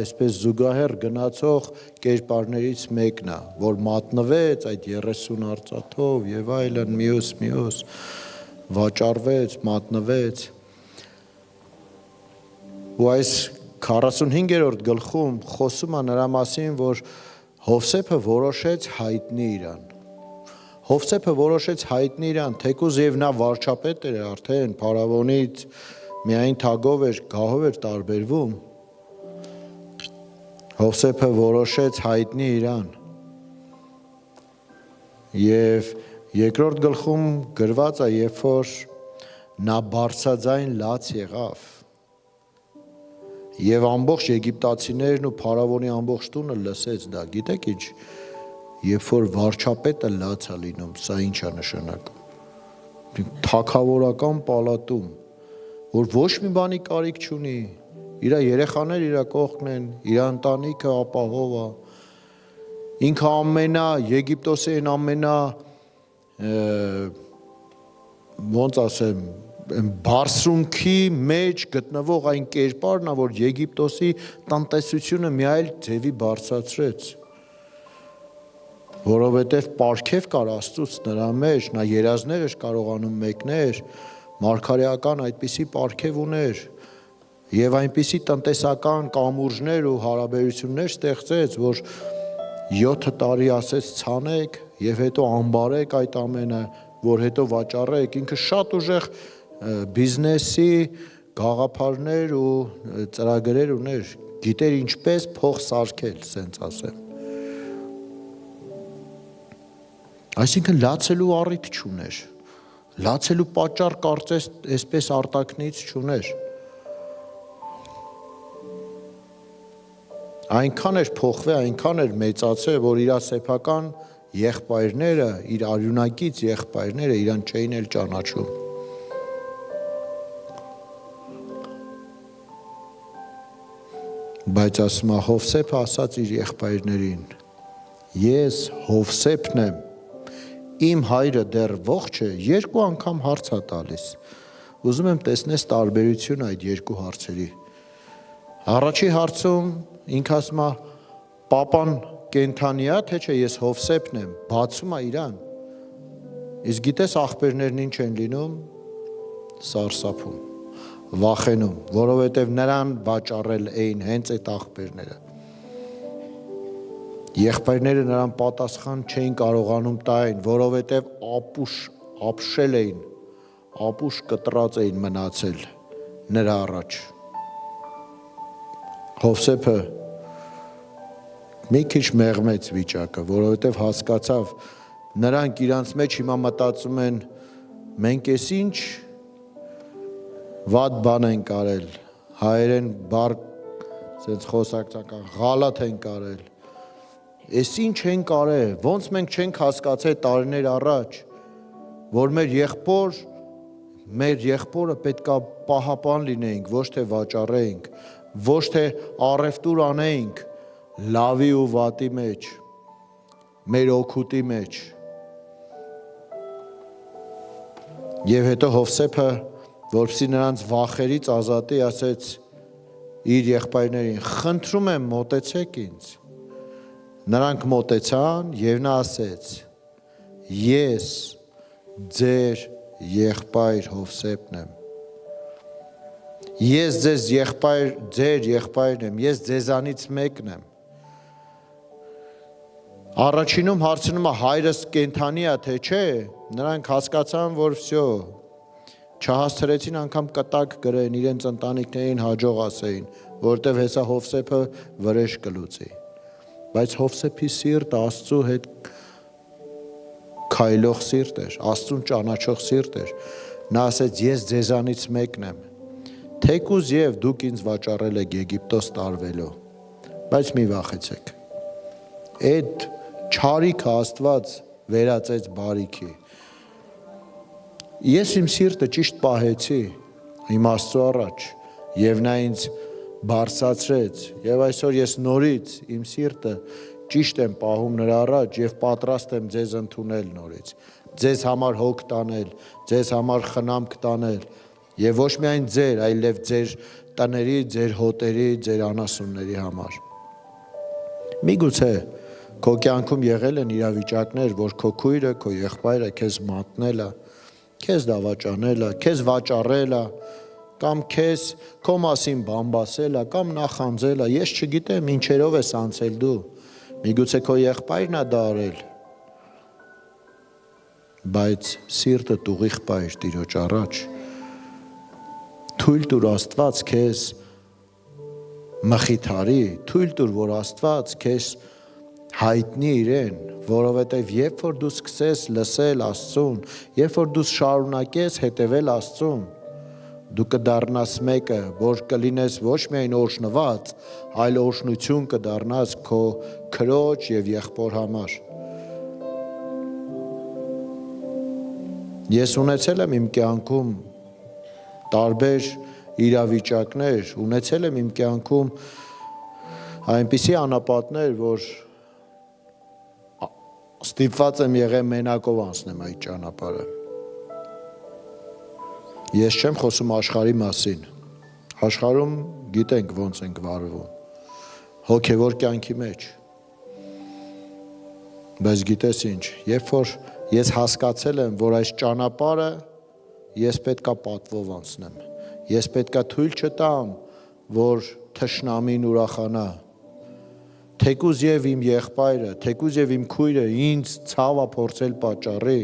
այսպես զուգահեռ գնացող կերպարներից մեկն է, որ մատնվեց այդ 30 արծաթով եւ այլն, մյուս վաճառվեց, մատնվեց։ Ու այս 45-րդ գլխում խոսում է նրա մասին, որ Հովսեփը որոշեց հայտնի իրան։ Հովսեփը որոշեց հայտնի իրան, թեկուզ եւ նա վարչապետ էր արդեն, փարավոնից միայն թագով էր, գահով էր տարբերվում։ Հովսեփը որոշեց հայտնի իրան։ Եվ երկրորդ գլխում գրված է, երբ որ նա բարձրաձայն լաց եղավ։ Եվ ամբողջ եգիպտացիներն ու փարավոնի ամբողջ տունը լսեց դա։ Գիտեք ինչ, երբ որ վարչապետը լաց է լինում, սա ինչ է նշանակում։ Թագավորական պալատում, որ ոչ մի բանի կարիք չունի, իր երեխաներ իր կողքն են, իր ընտանիքը ապահով է։ Ինքը Եգիպտոսի ոնց ասեմ, բարձրունքի մեջ գտնվող այն կերպարն է, որ Եգիպտոսի տնտեսությունը մի այլ ձևի բարձրացրեց, որովհետև պարգև կար Աստծուց նրա մեջ, նա երազներ էր կարողանում մեկներ, մարգարեական այդպիսի պարգև ուներ եւ այնպիսի տնտեսական կամուրջներ ու հարաբերություններ ստեղծեց, որ 7 տարի ասեց ցանեք եւ հետո ամբարեք այդ ամենը, որ հետո վաճառեք, ինքը շատ ուժեղ բիզնեսի գաղափարներ ու ծրագրեր ուներ, գիտեր ինչպես փող սարքել, սենց ասեմ։ Այսինքն լացելու առիթ չուներ, լացելու պատճառ կարծես այսպես արտաքնից չուներ։ Այնքան էր փոխվել, այնքան էր մեծացել, որ իր սեփական եղբայրները, իր արյունակից եղբայրները իրան չէին էլ ճանաչում։ Բայց ասում է Հովսեփը ասաց իր եղբայրներին. ես Հովսեփն եմ, իմ հայրը դեռ ողջ է, 2 անգամ հարց է տալիս։ Ուզում եմ տեսնես տարբերություն այդ երկու հարցերի։ Առաջի հարցում ինքը ասում է պապան կենթանի է, թե չէ ես Հովսեփն եմ, բացում է իրան։ Իսկ գիտես աղբերներն ինչ են լինում, սարսափում, վախենում, որովհետև նրան վաճառել էին հենց այդ աղբերները։ Եղբայրները նրան պատասխան չէին կարողանում տային, որովհետև ապշել էին, ապուշ կտրած էին մնացել նրա առաջ։ Հովսեփը մի քիչ մեղմեց վիճակը, որովհետև հասկացավ, նրանք իրանց մեջ հիմա մտածում են, մենք ես ինչ վատ բան են կարել, հայերեն բար, սենց խոսակցական, ғալաթ են կարել, ես ինչ են կարել, ոնց մենք չենք հասկացել տարիներ առաջ, որ մեր եղբորը պետքա պահապան լինեինք, ոչ թե վաճառեինք, ոչ թե առևտուր անեինք լավի ու վատի մեջ, մեր օգուտի մեջ։ Եվ հետո Հովսեփը, որպեսզի նրանց վախերից ազատի, ասեց իր եղբայրներին, խնդրում եմ մոտեցեք ինձ։ Նրանք մոտեցան եւ նա ասեց. ես ձեր եղբայր Հովսեփն եմ։ Ես ձեր եղբայրն եմ, ես ձեզանից մեկն եմ։ Առաջինում հարցնում է հայրս կենթանի է, թե չէ, նրանք հասկացան, որ վсё, չհասցրեցին անգամ կտակ գրեն, իրենց ընտանիքներին հաջող ասեին, որտեվ հեսա Հովսեփը վրեժ կլուծի։ Բայց Հովսեփի սիրտը Աստծու հետ քայլող սիրտ էր, Աստծուն ճանաչող սիրտ էր։ Նա ասեց, ես ձեզանից մեկն եմ, թեկուզ եւ դուք ինձ վաճառել եք Եգիպտոս տարվելու, բայց մի վախեցեք։ Այդ չարիքը Աստված վերածեց բարիքի։ Ես իմ սիրտը ճիշտ պահեցի իմ Աստծու առաջ, եւ նա ինձ բարձրացրեց եւ այսօր ես նորից իմ սիրտը ճիշտ եմ պահում նրա առաջ եւ պատրաստ եմ ձեզ ընդունել նորից, ձեզ համար հոգ տանել, ձեզ համար խնամք տանել եւ ոչ միայն ձեր, այլև ձեր տների, ձեր հոտերի, ձեր անասունների համար։ Միգուցե քո կյանքում եղել են իրավիճակներ, որ քո քույրը, քո եղբայրը քեզ մատնել է, քեզ դավաճանել է, քեզ վաճառել է, կամ քեզ քո մասին բամբասել է, կամ նախանձել է, ես չգիտեմ ինչերով ես անցել դու, միգուցե քո եղբայրն է դա արել, բայց սիրտդ ուղիղ պահիր Տիրոջ առաջ, թույլ տուր Աստված քեզ մխիթարի, թույլ տուր, որ Աստված քեզ հայտնի իրեն, որովհետև երբ որ դու սկսես լսել Աստծուն, երբ որ դու շարունակես հետևել Աստծուն, դու կդառնաս մեկը, որ կլինես ոչ միայն օրհնված, այլ օրհնություն կդառնաս քո քրոջ եւ եղբոր համար։ Ես ունեցել եմ իմ կյանքում տարբեր իրավիճակներ, ունեցել եմ իմ կյանքում այնպիսի անապատներ, որ ստիպված եմ եղել մենակով անցնեմ այդ ճանապարհը։ Ես չեմ խոսում աշխարհի մասին։ Աշխարհում գիտենք ոնց ենք վարվում։ Հոգևոր կյանքի մեջ։ Բայց գիտես ինչ, երբ որ ես հասկացել եմ, որ այս ճանապարհը ես պետքա պատվով անցնեմ։ Ես պետքա թույլ չտամ, որ թշնամին ուրախանա։ Թեկուզ եւ իմ եղբայրը, թեկուզ եւ իմ քույրը ինձ ցավա փորձել պատճառի,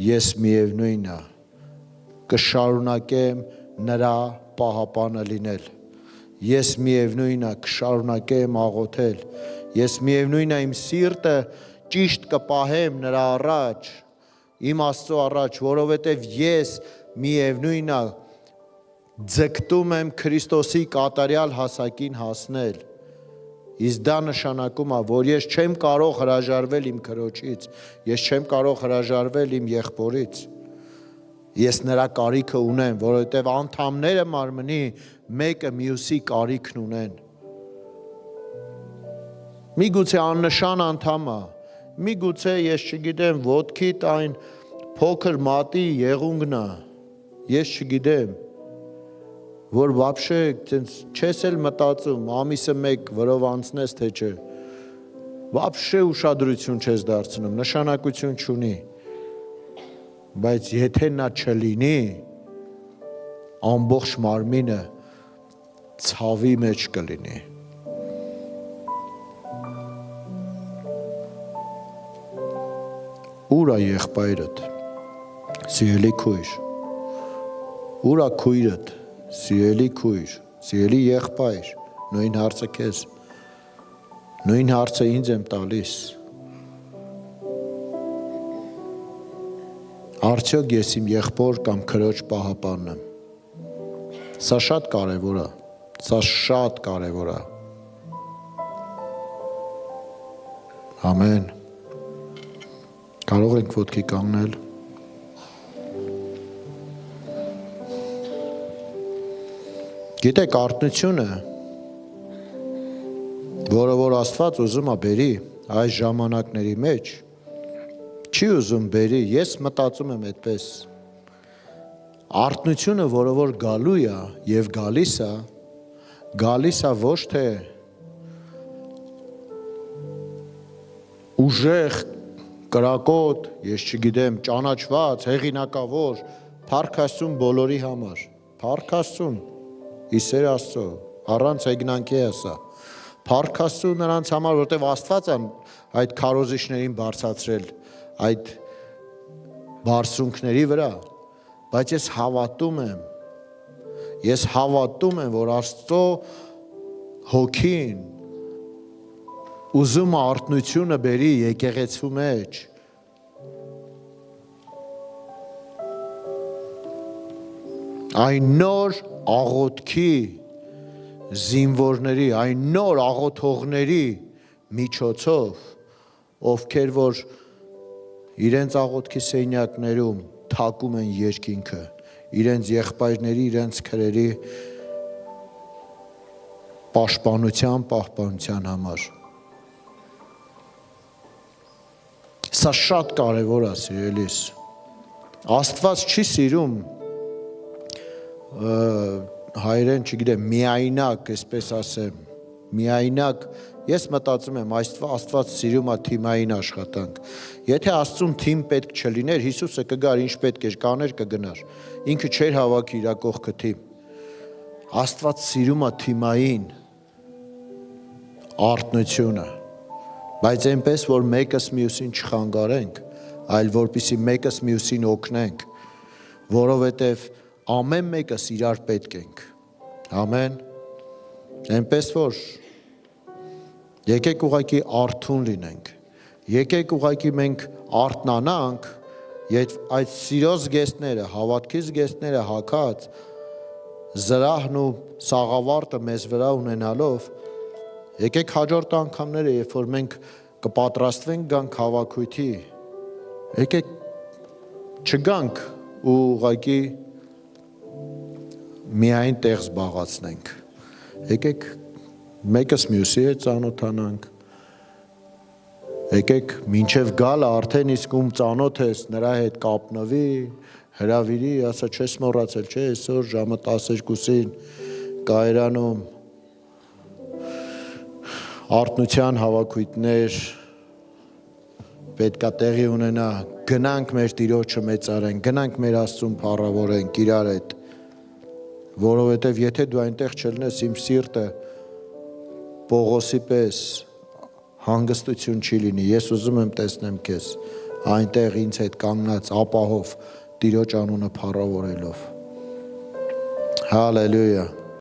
ես միևնույնն է կշարունակեմ նրա պահապանը լինել։ Ես միևնույնն է կշարունակեմ աղոթել։ Ես միևնույնն է իմ սիրտը ճիշտ կպահեմ նրա առաջ, իմ Աստծո առաջ, որովհետև ես միևնույնն է ձգտում եմ Քրիստոսի կատարյալ հասակին հասնել։ Իսկ դա նշանակում է, որ ես չեմ կարող հրաժարվել իմ քրոջից, ես չեմ կարող հրաժարվել իմ եղբորից։ Ես նրա կարիքը ունեմ, որովհետև անդամները մարմնի մեկը մյուսի կարիքն ունեն։ Միգուցե աննշան անդամ է, միգուցե ես չգիտեմ ոտքիդ այն փոքր մատի եղունգն է, ես չգիտեմ, որ վաբշե չես էլ մտածում, ամիսը մեկ վրով անցնես թե չէ, վաբշե ուշադրություն չես դարձնում, նշանակություն չունի, բայց եթե նա չլինի, ամբողջ մարմինը ցավի մեջ կլինի։ Ուր է եղբայրդ, սիրելի քույր, ուր է քույրդ, սիրելի քույր, սիրելի եղբայր, նույն հարցը քեզ, նույն հարցը ինձ եմ տալիս։ Արդյոք ես իմ եղբոր կամ քրոջ պահապանն եմ։ Սա շատ կարևոր է, սա շատ կարևոր է։ Ամեն։ Կարող ենք ոտքի կանգնել։ Գիտեք, արթնությունը, որը որ Աստված ուզում է բերի այս ժամանակների մեջ, չի ուզում բերի, ես մտածում եմ այդպես։ Արթնությունը, որը որ գալու է եւ գալիս է ոչ թե ուժեղ, կրակոտ, ես չգիտեմ, ճանաչված, հեղինակավոր, փառք Աստծուն բոլորի համար, փառք Աստծուն, Իսեր Աստծո, առանց հեգնանքի է սա, փառք Աստծո նրանց համար, որտեղ Աստված է այդ քարոզիչներին բարձրացրել այդ բարձունքների վրա, բայց ես հավատում եմ, որ Աստծո հոգին ուզում է արթնությունը բերի եկեղեցու մեջ, այն նոր աղոթքի զինվորների, այն նոր աղոթողների միջոցով, ովքեր որ իրենց աղոթքի սենյակներում թակում են երկինքը, իրենց եղբայրների, իրենց քրերի պահպանության համար։ Սա շատ կարևոր է, սիրելիս։ Աստված չի սիրում հայերեն, չգիտեմ, միայնակ, այսպես ասեմ, միայնակ, ես մտածում եմ, Աստված սիրում է թիմային աշխատանք։ Եթե Աստծուն թիմ պետք չլիներ, Հիսուսը կգար, ինչ պետք էր կաներ, կգնար։ Ինքը չէր հավաքի իր կողքը թիմ։ Աստված սիրում է թիմային արտնությունը, բայց այնպես, որ մեկս մյուսին չխանգարենք, այլ որպեսզի մեկս մյուսին օգնենք, որովհետև ամեն մեկս իրար պետք ենք։ Ամեն։ Այնպես որ եկեք ուղղակի արթուն լինենք։ Եկեք ուղղակի մենք արթնանանք, եւ այդ սիրո զգեստները, հավատքի զգեստները հագած զրահն ու սաղավարտը մեզ վրա ունենալով, եկեք հաջորդ անգամները, երբ որ մենք կպատրաստվենք գանք հավաքույթի, եկեք չգանք ու ուղղակի միայն տեղ զբաղացնենք։ Եկեք մեկս մյուսի հետ ծանոթանանք։ Եկեք մինչև գալը արդեն իսկ ում ծանոթ ես, նրա հետ կապնվի, հրավիրի, ասա չես մոռացել, չէ, այսօր ժամը 12-ին Կայարանում արթնության հավաքույթներ պետքա տեղի ունենա, գնանք մեր Տիրոջը մեծարենք, գնանք մեր Աստծուն փառավորենք իրար հետ, որովհետև եթե դու այնտեղ չլնես, իմ սիրտը Պողոսի պես հանգստություն չի լինի, ես ուզում եմ տեսնեմ քեզ այնտեղ ինձ հետ կանգնած ապահով Տիրոջ անունը փառավորելով։ Հալելույա։